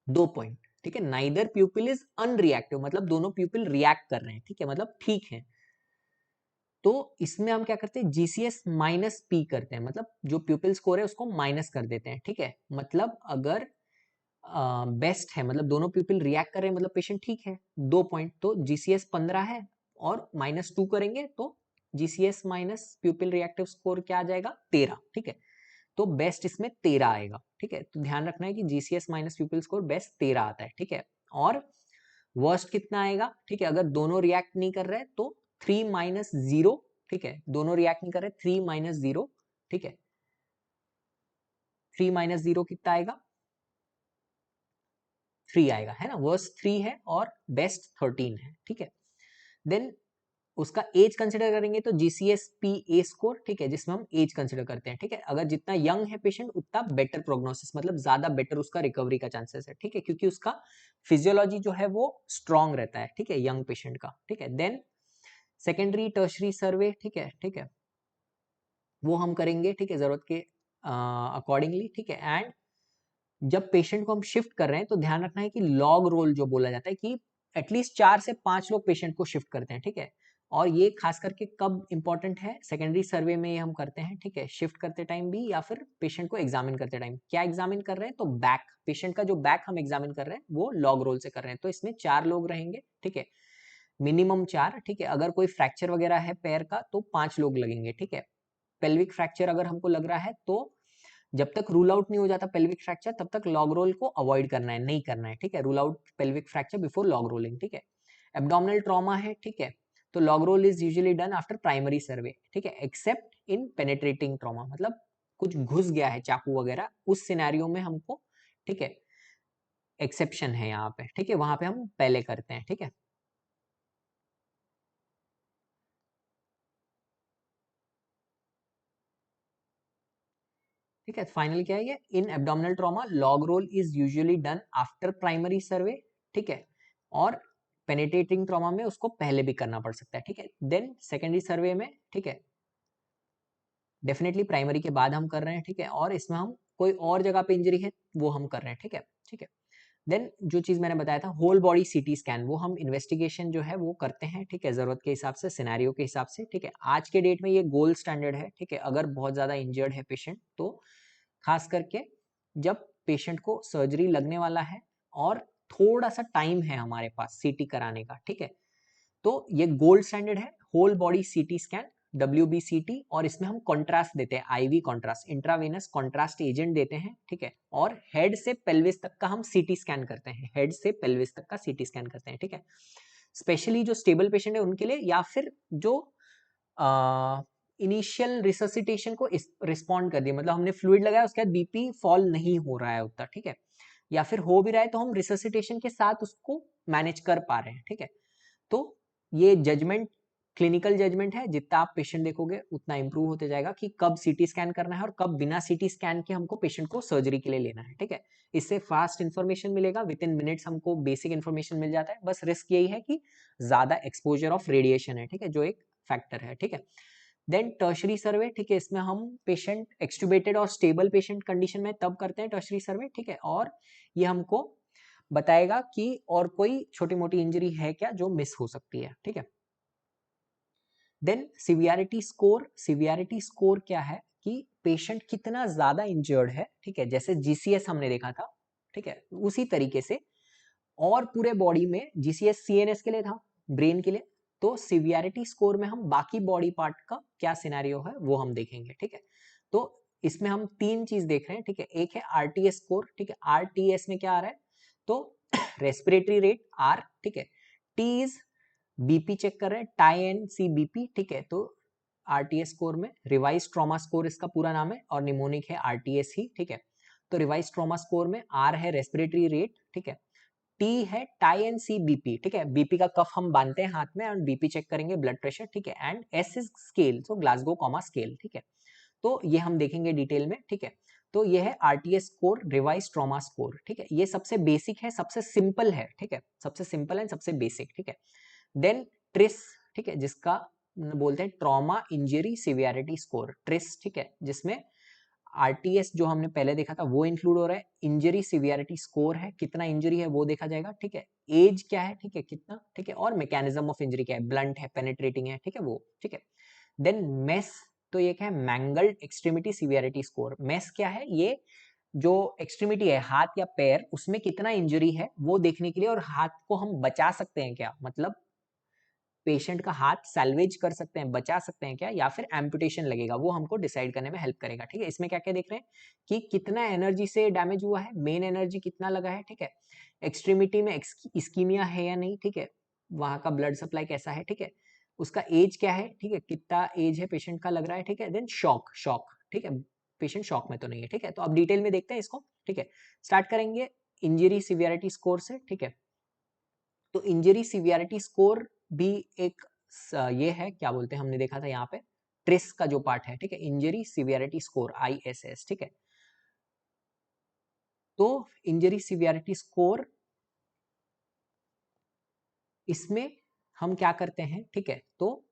2 पॉइंट, ठीक है। नाइदर प्यूपिल इज अनरिएक्टिव मतलब दोनों प्यूपिल रिएक्ट कर रहे हैं, ठीक है, मतलब ठीक है। तो इसमें हम क्या करते हैं, जीसीएस माइनस पी करते हैं, मतलब जो प्यूपिल स्कोर है उसको माइनस कर देते हैं, ठीक है। मतलब अगर बेस्ट है, मतलब दोनों प्यूपिल रिएक्ट कर रहे हैं, मतलब पेशेंट ठीक है, 2 पॉइंट, तो जीसीएस 15 है, और -2 करेंगे तो जीसीएस माइनस प्यूपिल रिएक्टिव स्कोर क्या आ जाएगा, 13, ठीक है। तो बेस्ट इसमें 13 आएगा, ठीक है। तो ध्यान रखना है कि जीसीएस माइनस प्यूपिल स्कोर बेस्ट 13 आता है, ठीक है। और वर्स्ट कितना आएगा, ठीक है, अगर दोनों रिएक्ट नहीं कर रहे तो 3 - 0, ठीक है, दोनों रिएक्ट नहीं कर रहे, 3 - 0, ठीक है, 3 - 0 कितना आएगा, 3 आएगा, है ना, वर्स्ट 3 है और बेस्ट 13 है, ठीक है। देन उसका एज कंसिडर करेंगे तो GCS-P स्कोर, ठीक है, जिसमें हम एज कंसिडर करते हैं, ठीक है। अगर जितना यंग है पेशेंट उतना बेटर प्रोग्नोसिस, मतलब ज्यादा बेटर उसका रिकवरी का चांसेस है, ठीक है, क्योंकि उसका फिजियोलॉजी जो है वो स्ट्रांग रहता है, ठीक है, यंग पेशेंट का, ठीक है। देन सेकेंडरी टर्शरी सर्वे, ठीक है, ठीक है, वो हम करेंगे, ठीक है, जरूरत के अकॉर्डिंगली, ठीक है। एंड जब पेशेंट को हम शिफ्ट कर रहे हैं तो ध्यान रखना है कि लॉग रोल जो बोला जाता है कि एटलीस्ट 4 से 5 लोग पेशेंट को शिफ्ट करते हैं, ठीक है। और ये खास करके कब इंपॉर्टेंट है, सेकेंडरी सर्वे में ये हम करते हैं, ठीक है, शिफ्ट करते टाइम भी या फिर पेशेंट को एग्जामिन करते टाइम। क्या एग्जामिन कर रहे हैं, तो बैक, पेशेंट का जो बैक हम एग्जामिन कर रहे हैं वो लॉग रोल से कर रहे हैं, तो इसमें 4 लोग रहेंगे, ठीक है, मिनिमम 4, ठीक है। अगर कोई फ्रैक्चर वगैरह है पैर का तो 5 लोग लगेंगे, ठीक है। पेल्विक फ्रैक्चर अगर हमको लग रहा है तो जब तक रूल आउट नहीं हो जाता पेल्विक फ्रैक्चर तब तक लॉग रोल को अवॉइड करना है, नहीं करना है, ठीक है। Rule out pelvic fracture before log rolling, ठीक है। एब्डोमिनल ट्रॉमा है, ठीक है, तो log roll is usually done after primary survey, ठीक है, एक्सेप्ट इन पेनेट्रेटिंग ट्रॉमा, मतलब कुछ घुस गया है चाकू वगैरह, उस सिनेरियो में हमको, ठीक है, एक्सेप्शन है यहाँ पे, ठीक है, वहां पे हम पहले करते हैं, ठीक है। ठीक है, फाइनल क्या है ये, in abdominal trauma log roll is usually done after primary survey, ठीक है, और पेनिट्रेटिंग ट्रॉमा में उसको पहले भी करना पड़ सकता है, ठीक है। देन सेकेंडरी सर्वे में, ठीक है, डेफिनेटली प्राइमरी के बाद हम कर रहे हैं, ठीक है, और इसमें हम कोई और जगह पे इंजरी है वो हम कर रहे हैं, ठीक है, ठीक है। देन जो चीज मैंने बताया था होल बॉडी सीटी स्कैन, वो हम इन्वेस्टिगेशन जो है वो करते हैं, ठीक है, जरूरत के हिसाब से, सिनेरियो के हिसाब से, ठीक है। आज के डेट में ये गोल्ड स्टैंडर्ड है, ठीक है, अगर बहुत ज्यादा इंजर्ड है पेशेंट तो खास करके जब पेशेंट को सर्जरी लगने वाला है और थोड़ा सा टाइम है हमारे पास सीटी कराने का, ठीक है, तो ये गोल्ड स्टैंडर्ड है whole body CT scan, WBCT, और इसमें हम कॉन्ट्रास्ट देते हैं, IV contrast, intravenous contrast agent देते हैं, ठीक है। और हेड से पेल्विस तक का हम सीटी स्कैन करते हैं, हेड से पेल्विस तक का सीटी स्कैन करते हैं, ठीक है। स्पेशली जो स्टेबल पेशेंट है उनके लिए, या फिर जो इनिशियल रिससिटेशन को रिस्पॉन्ड कर दिया, मतलब हमने फ्लूइड लगाया उसके बाद बीपी फॉल नहीं हो रहा है उतना, ठीक है, या फिर हो भी रहा है तो हम रिससिटेशन के साथ उसको मैनेज कर पा रहे हैं, ठीक है। तो ये जजमेंट, क्लिनिकल जजमेंट है, जितना आप पेशेंट देखोगे उतना इंप्रूव होते जाएगा कि कब सीटी स्कैन करना है और कब बिना सीटी स्कैन के हमको पेशेंट को सर्जरी के लिए लेना है, ठीक है। इससे फास्ट इन्फॉर्मेशन मिलेगा, विद इन मिनट्स हमको बेसिक इन्फॉर्मेशन मिल जाता है। बस रिस्क यही है कि ज्यादा एक्सपोजर ऑफ रेडिएशन है, ठीक है, जो एक फैक्टर है, ठीक है। देन टर्शरी सर्वे, ठीक है, इसमें हम पेशेंट एक्सट्यूबेटेड और स्टेबल पेशेंट कंडीशन में तब करते हैं टर्शरी सर्वे, ठीक है, और ये हमको बताएगा कि और कोई छोटी मोटी इंजरी है क्या जो मिस हो सकती है, ठीक है। Then severity score, severity score क्या है कि पेशेंट कितना ज्यादा इंजर्ड है, ठीक है, जैसे जीसीएस हमने देखा था, ठीक है, उसी तरीके से और पूरे बॉडी में, जीसीएस सीएनएस के लिए था, ब्रेन के लिए, तो सिवियरिटी स्कोर में हम बाकी बॉडी पार्ट का क्या सिनेरियो है वो हम देखेंगे, ठीक है। तो इसमें हम तीन चीज देख रहे हैं, ठीक है। एक है आरटीएस स्कोर, ठीक है, आरटीएस में क्या आ रहा है, तो रेस्पिरेटरी रेट आर, ठीक है, टी इज बीपी चेक कर रहे हैं, टाई एंड सी बीपी, ठीक है। तो आरटीएस स्कोर में रिवाइज ट्रॉमा स्कोर इसका पूरा नाम है, और निमोनिक है आरटीएस ही, ठीक है। तो रिवाइज ट्रॉमा स्कोर में आर है रेस्पिरेटरी रेट, ठीक है, टी है टाई एंड सी बीपी, ठीक है, बीपी का कफ हम बांधते हैं हाथ में और बीपी चेक करेंगे, ब्लड प्रेशर, ठीक है, and S is scale, so Glasgow coma scale, ठीक है। तो ये हम देखेंगे डिटेल में, ठीक है। तो ये है RTS score, revise trauma score, ठीक है, ये सबसे बेसिक है, सबसे सिंपल है, ठीक है, सबसे सिंपल है, सबसे बेसिक, ठीक है। देन ट्रिस, ठीक है, जिसका बोलते हैं trauma injury severity score, TRISS, ठीक है, जिसमें आरटीएस जो हमने पहले देखा था वो इंक्लूड हो रहा है, इंजरी सिवियरिटी स्कोर है, कितना इंजरी है वो देखा जाएगा, ठीक है, एज क्या है, ठीक है, कितना, ठीक है, और मैकेनिज्म ऑफ इंजरी क्या है, ब्लंट है, पेनिट्रेटिंग है, ठीक है, वो, ठीक है। देन मेस, तो ये क्या है, mangled extremity severity score, mess क्या है, ये जो एक्सट्रीमिटी है हाथ या पैर, उसमें कितना इंजरी है वो देखने के लिए, और हाथ को हम बचा सकते हैं क्या, मतलब पेशेंट का हाथ सैल्वेज कर सकते हैं, बचा सकते हैं क्या, या फिर एम्पुटेशन लगेगा, वो हमको डिसाइड करने में हेल्प करेगा, ठीक है। इसमें क्या क्या देख रहे हैं कि कितना एनर्जी से डैमेज हुआ है, मेन एनर्जी कितना लगा है, ठीक है, एक्सट्रीमिटी में इस्कीमिया है या नहीं, ठीक है, वहां का ब्लड सप्लाई कैसा है, ठीक है, उसका एज क्या है, ठीक है, कितना एज है पेशेंट का लग रहा है, ठीक है। देन शॉक, शॉक, ठीक है, पेशेंट शॉक में तो नहीं है, ठीक है। तो अब डिटेल में देखते हैं इसको, ठीक है। स्टार्ट करेंगे इंजरी सिवियरिटी स्कोर से, ठीक है। तो इंजरी सिवियरिटी स्कोर भी एक ये है, क्या बोलते हैं, हमने देखा था यहाँ पे ट्रिस का जो पार्ट है, ठीक है, इंजरी सिवियरिटी स्कोर, ISS, ठीक है। तो इंजरी सिवियरिटी स्कोर, इसमें हम क्या करते हैं, ठीक है, तो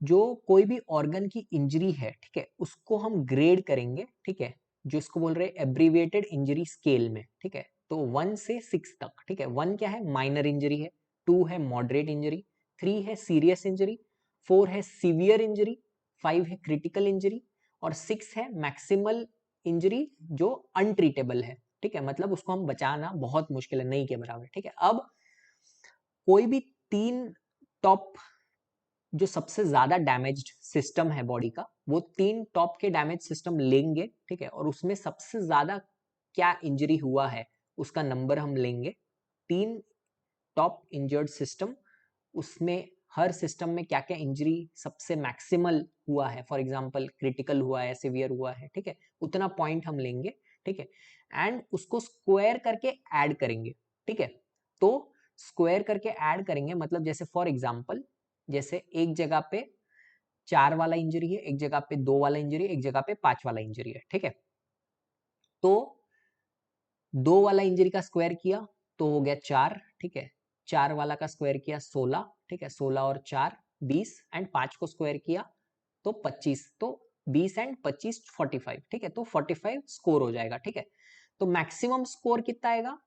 जो कोई भी ऑर्गन की इंजरी है, ठीक है, उसको हम ग्रेड करेंगे, ठीक है, जो इसको बोल रहे हैं एब्रीविएटेड इंजरी स्केल में, ठीक है। तो 1 से 6 तक, ठीक है, 1 क्या है, माइनर इंजरी है, 2 है मॉडरेट इंजरी, 3 है सीरियस इंजरी, 4 है सीवियर इंजरी, 5 है क्रिटिकल इंजरी, और 6 है मैक्सिमल इंजरी जो अनट्रीटेबल है, ठीक है, मतलब उसको हम बचाना बहुत मुश्किल है, नहीं के बराबर, ठीक है। अब कोई भी 3 टॉप, जो सबसे ज्यादा डैमेज्ड सिस्टम है बॉडी का, वो 3 टॉप के डैमेज सिस्टम लेंगे, ठीक है, और उसमें सबसे ज्यादा क्या इंजरी हुआ है उसका नंबर हम लेंगे, 3 टॉप इंजर्ड सिस्टम, उसमें हर सिस्टम में क्या क्या इंजरी सबसे मैक्सिमल हुआ है, फॉर एग्जांपल क्रिटिकल हुआ है, सिवियर हुआ है, ठीक है, उतना पॉइंट हम लेंगे, ठीक है, एंड उसको स्क्वायर करके ऐड करेंगे, ठीक है। तो स्क्वायर करके ऐड करेंगे, मतलब जैसे फॉर एग्जांपल, जैसे एक जगह पे 4 वाला इंजरी है, एक जगह पे 2 वाला इंजरी है, एक जगह पे 5 वाला इंजरी है, ठीक है। तो 2 वाला इंजरी का स्क्वायर किया तो हो गया 4, ठीक है, 4 वाला का स्क्वायर किया 16, ठीक है, 16 और 4 20, एंड 5 को स्क्वायर किया तो 25, तो 20 एंड 25 45, ठीक है, तो 45 स्कोर हो जाएगा, ठीक है। तो मैक्सिमम स्कोर कितना आएगा,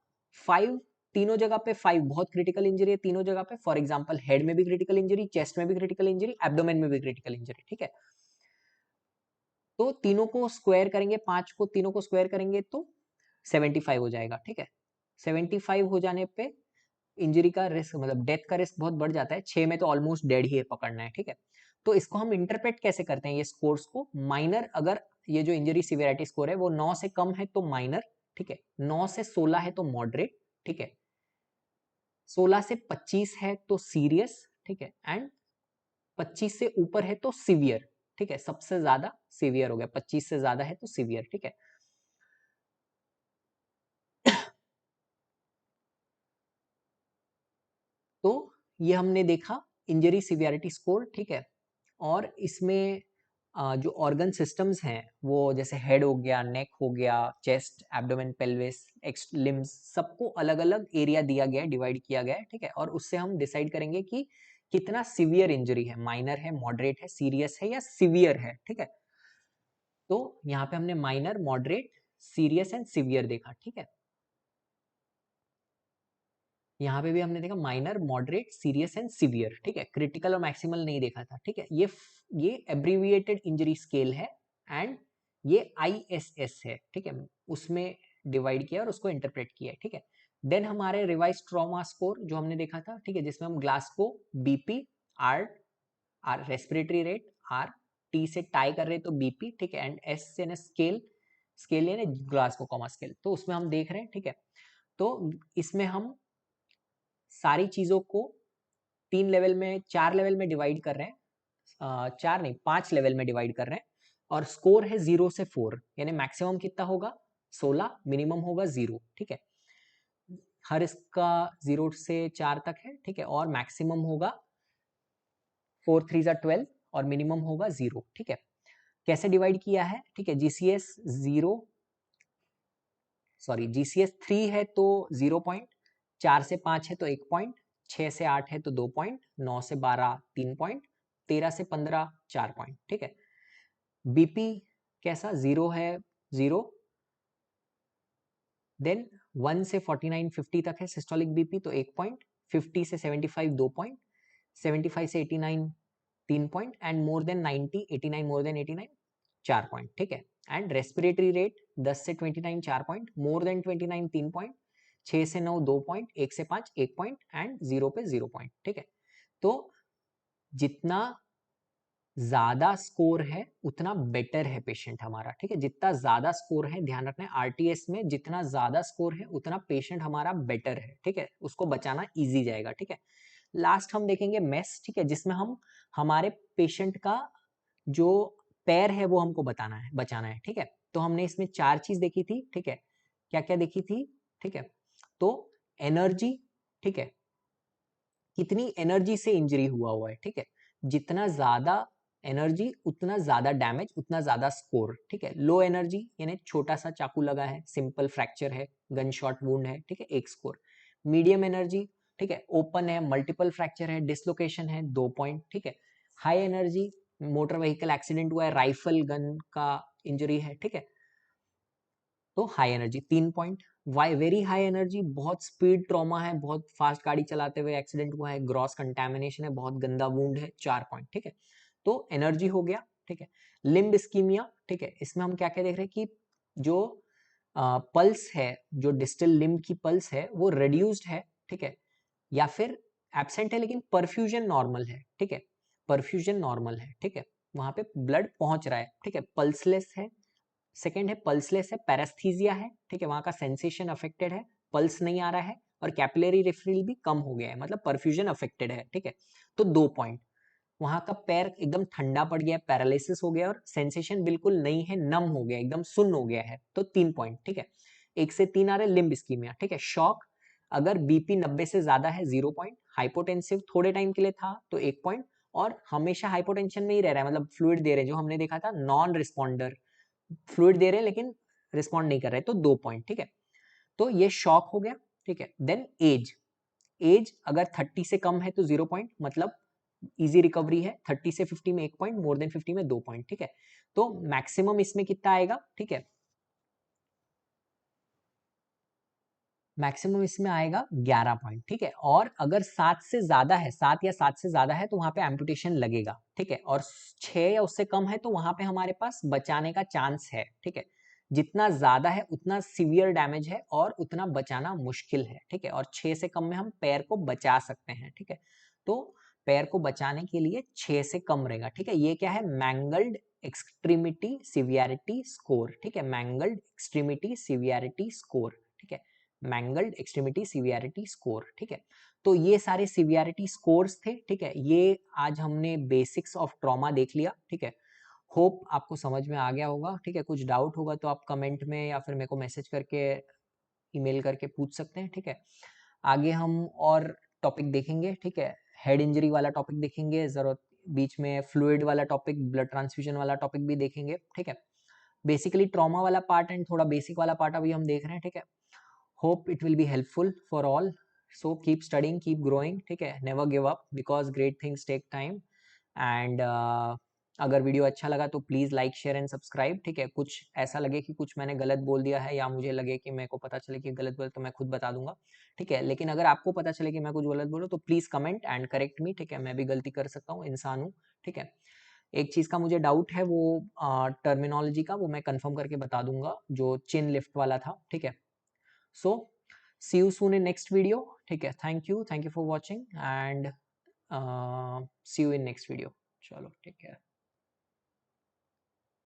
5, तीनों जगह पे 5, बहुत क्रिटिकल इंजरी है तीनों जगह पे, फॉर एग्जांपल हेड में भी क्रिटिकल इंजरी, चेस्ट में भी क्रिटिकल इंजरी, एब्डोमेन में भी क्रिटिकल इंजरी, ठीक है। तो तीनों को स्क्वायर करेंगे, 5 को तीनों को स्क्वायर करेंगे तो 75 हो जाएगा, ठीक है। 75 हो जाने पे इंजरी का रिस्क, मतलब डेथ का रिस्क बहुत बढ़ जाता है, 6 में तो ऑलमोस्ट डेड ही है, पकड़ना है, ठीक है। तो इसको हम इंटरप्रेट कैसे करते हैं ये स्कोर्स को? माइनर, अगर ये जो इंजरी सिवियरिटी स्कोर है वो 9 से कम है तो माइनर, ठीक है, 9 से 16 है तो मॉडरेट, ठीक है, 16 से 25 है तो सीरियस, ठीक है, एंड 25 से ऊपर है तो सीवियर, ठीक है, सबसे ज्यादा सीवियर हो गया, 25 से ज्यादा है तो सीवियर, ठीक है। तो ये हमने देखा इंजरी सिवियरिटी स्कोर, ठीक है, और इसमें जो ऑर्गन सिस्टम्स हैं वो जैसे हेड हो गया, नेक हो गया, chest, abdomen, pelvis, x limbs, सबको अलग अलग एरिया दिया गया है, डिवाइड किया गया है, ठीक है, और उससे हम डिसाइड करेंगे कि कितना सीवियर इंजरी है, माइनर है, मॉडरेट है, सीरियस है या सीवियर है, ठीक है। तो यहाँ पे हमने minor, moderate, serious and severe देखा, ठीक है। यहाँ पे भी हमने देखा minor, moderate, serious and severe, ठीक है, क्रिटिकल और मैक्सिमल नहीं देखा था, ठीक है। ये एब्रीविएटेड इंजरी स्केल है एंड ये ISS है, ठीक है, उसमें डिवाइड किया और उसको इंटरप्रेट किया है, ठीक है। देन हमारे रिवाइज ट्रॉमा स्कोर जो हमने देखा था, ठीक है, जिसमें हम Glasgow, BP, R R respiratory rate, R T से टाई कर रहे तो BP, ठीक है, एंड S से स्केल, स्केल यानी ग्लासगो कॉमा स्केल, तो उसमें हम देख रहे हैं, ठीक है। तो इसमें हम सारी चीजों को 4 लेवल में डिवाइड कर रहे हैं, 4 नहीं 5 लेवल में डिवाइड कर रहे हैं, और स्कोर है 0 से 4, यानी मैक्सिमम कितना होगा 16, मिनिमम होगा 0, ठीक है, हर इसका 0 से 4 तक है, ठीक है, और मैक्सिमम होगा 4 3 12 और मिनिमम होगा 0, ठीक है। कैसे डिवाइड किया है, ठीक है, GCS 3 है तो 0 पॉइंट, 4 से 5 है तो 1 पॉइंट, 6 से 8 है तो 2 पॉइंट, 9 से 12 3 पॉइंट, 13 से 15 4 पॉइंट, ठीक है। BP कैसा 0 है 0, देन 1 से 49 50 तक है सिस्टोलिक BP तो 1 पॉइंट, 50 से 75 2 पॉइंट, 75 से 89 3 point, and more than 90 89 more than 89 4 point, ठीक है। एंड रेस्पिरेटरी रेट 10 से 29 4 पॉइंट, मोर देन 29 3 पॉइंट, 6 से 9 2 पॉइंट, 1 से 5 1 पॉइंट, एंड 0 पे 0 पॉइंट, ठीक है। तो जितना ज्यादा स्कोर है उतना बेटर है पेशेंट हमारा, ठीक है, जितना ज्यादा स्कोर है, ध्यान रखना है RTS में जितना ज्यादा स्कोर है उतना पेशेंट हमारा बेटर है, ठीक है, उसको बचाना इजी जाएगा, ठीक है। लास्ट हम देखेंगे मेस, ठीक है, जिसमें हम हमारे पेशेंट का जो पैर है वो हमको बचाना है, ठीक है। तो हमने इसमें 4 चीज देखी थी, ठीक है, क्या क्या देखी थी, ठीक है। तो एनर्जी, ठीक है, कितनी एनर्जी से इंजरी हुआ है, ठीक है, जितना ज्यादा एनर्जी उतना ज्यादा डैमेज, उतना ज्यादा स्कोर, ठीक है। लो एनर्जी यानी छोटा सा चाकू लगा है, सिंपल फ्रैक्चर है, गन शॉट वुंड है, ठीक है, 1 स्कोर। मीडियम एनर्जी, ठीक है, ओपन है, मल्टीपल फ्रैक्चर है, डिसलोकेशन है, 2 पॉइंट, ठीक है। High energy, motor vehicle accident हुआ है, राइफल गन का इंजरी है, ठीक है, तो high energy 3 point. Why very high energy, बहुत स्पीड ट्रॉमा है, बहुत फास्ट गाड़ी चलाते हुए एक्सीडेंट हुआ है, ग्रॉस कंटेमिनेशन है, बहुत गंदा वुंड है, 4 पॉइंट, ठीक है। तो एनर्जी हो गया, ठीक है। लिम्ब इस्कीमिया, ठीक है, इसमें हम क्या क्या देख रहे हैं कि जो पल्स है, जो डिस्टल लिम्ब की पल्स है वो रिड्यूस्ड है, ठीक है, या फिर एब्सेंट है लेकिन परफ्यूजन नॉर्मल है, ठीक है, परफ्यूजन नॉर्मल है, ठीक है, वहां पे ब्लड पहुंच रहा है, ठीक है, पल्सलेस है। सेकेंड है पल्सलेस है, पैरास्थीजिया है, ठीक है, वहां का सेंसेशन अफेक्टेड है, पल्स नहीं आ रहा है, और कैपिलरी रिफिल भी कम हो गया है, मतलब परफ्यूजन अफेक्टेड है, ठीक है, तो 2 पॉइंट। वहां का पैर एकदम ठंडा पड़ गया, पैरालिसिस हो गया और सेंसेशन बिल्कुल नहीं है, नम हो गया, एकदम सुन्न हो गया है, तो 3 पॉइंट, ठीक है। 1 से 3 आ रहे लिम्ब इस्कीमिया, ठीक है। शॉक, अगर BP 90 से ज्यादा है 0 पॉइंट, हाइपोटेंसिव थोड़े टाइम के लिए था तो 1 पॉइंट, और हमेशा हाइपोटेंशन में ही रह रहा है, मतलब फ्लूइड दे रहे हैं, जो हमने देखा था नॉन रिस्पॉन्डर, फ्लूइड दे रहे हैं लेकिन रिस्पॉन्ड नहीं कर रहे, तो 2 पॉइंट, ठीक है। तो ये शॉक हो गया, ठीक है। देन एज, एज अगर 30 से कम है तो 0 पॉइंट, मतलब इजी रिकवरी है, 30 से 50 में 1 पॉइंट, मोर देन 50 में 2 पॉइंट, ठीक है। तो मैक्सिमम इसमें कितना आएगा, ठीक है, मैक्सिमम इसमें आएगा 11 पॉइंट, ठीक है। और अगर 7 से ज्यादा है, 7 या 7 से ज्यादा है तो वहां पे एम्पुटेशन लगेगा, ठीक है, और 6 या उससे कम है तो वहां पे हमारे पास बचाने का चांस है, ठीक है। जितना ज्यादा है उतना सीवियर डैमेज है और उतना बचाना मुश्किल है, ठीक है, और 6 से कम में हम पैर को बचा सकते हैं, ठीक है। तो पैर को बचाने के लिए 6 से कम रहेगा, ठीक है। ये क्या है, मैंगल्ड एक्सट्रीमिटी सिवियरिटी स्कोर, ठीक है, मैंगल्ड एक्सट्रीमिटी सिवियरिटी स्कोर, ठीक है, मैंगल्ड एक्सट्रीमिटी सिवियरिटी स्कोर, ठीक है। तो ये सारे सिवियरिटी स्कोर्स थे, ठीक है। ये आज हमने बेसिक्स ऑफ ट्रॉमा देख लिया, ठीक है। होप आपको समझ में आ गया होगा, ठीक है। कुछ डाउट होगा तो आप कमेंट में या फिर मेरे को मैसेज करके, ईमेल करके पूछ सकते हैं, ठीक है। आगे हम और टॉपिक देखेंगे, ठीक है। हेड इंजरी वाला टॉपिक देखेंगे, जरूरत बीच में फ्लूइड वाला टॉपिक, ब्लड ट्रांसफ्यूजन वाला टॉपिक भी देखेंगे, ठीक है। बेसिकली ट्रॉमा वाला पार्ट एंड थोड़ा बेसिक वाला पार्ट अभी हम देख रहे हैं, ठीक है। Hope it will be helpful for all. So keep studying, keep growing, ठीक है, never give up because great things take time. And अगर वीडियो अच्छा लगा तो please like share and subscribe, ठीक है। कुछ ऐसा लगे कि कुछ मैंने गलत बोल दिया है या मुझे लगे कि मेरे को पता चले कि गलत बोल, तो मैं खुद बता दूंगा, ठीक है। लेकिन अगर आपको पता चले कि मैं कुछ गलत बोलूँ तो प्लीज़ कमेंट एंड करेक्ट मी, ठीक है। मैं भी गलती कर सकता हूँ, इंसान हूँ, ठीक है। एक चीज़ का मुझे डाउट है, वो टर्मिनोलॉजी का, वो मैं कंफर्म करके बता दूंगा, जो चिन लिफ्ट वाला था, ठीक है। So see you soon in next video, ठीक है। Thank you for watching and see you in next video. चलो, ठीक है।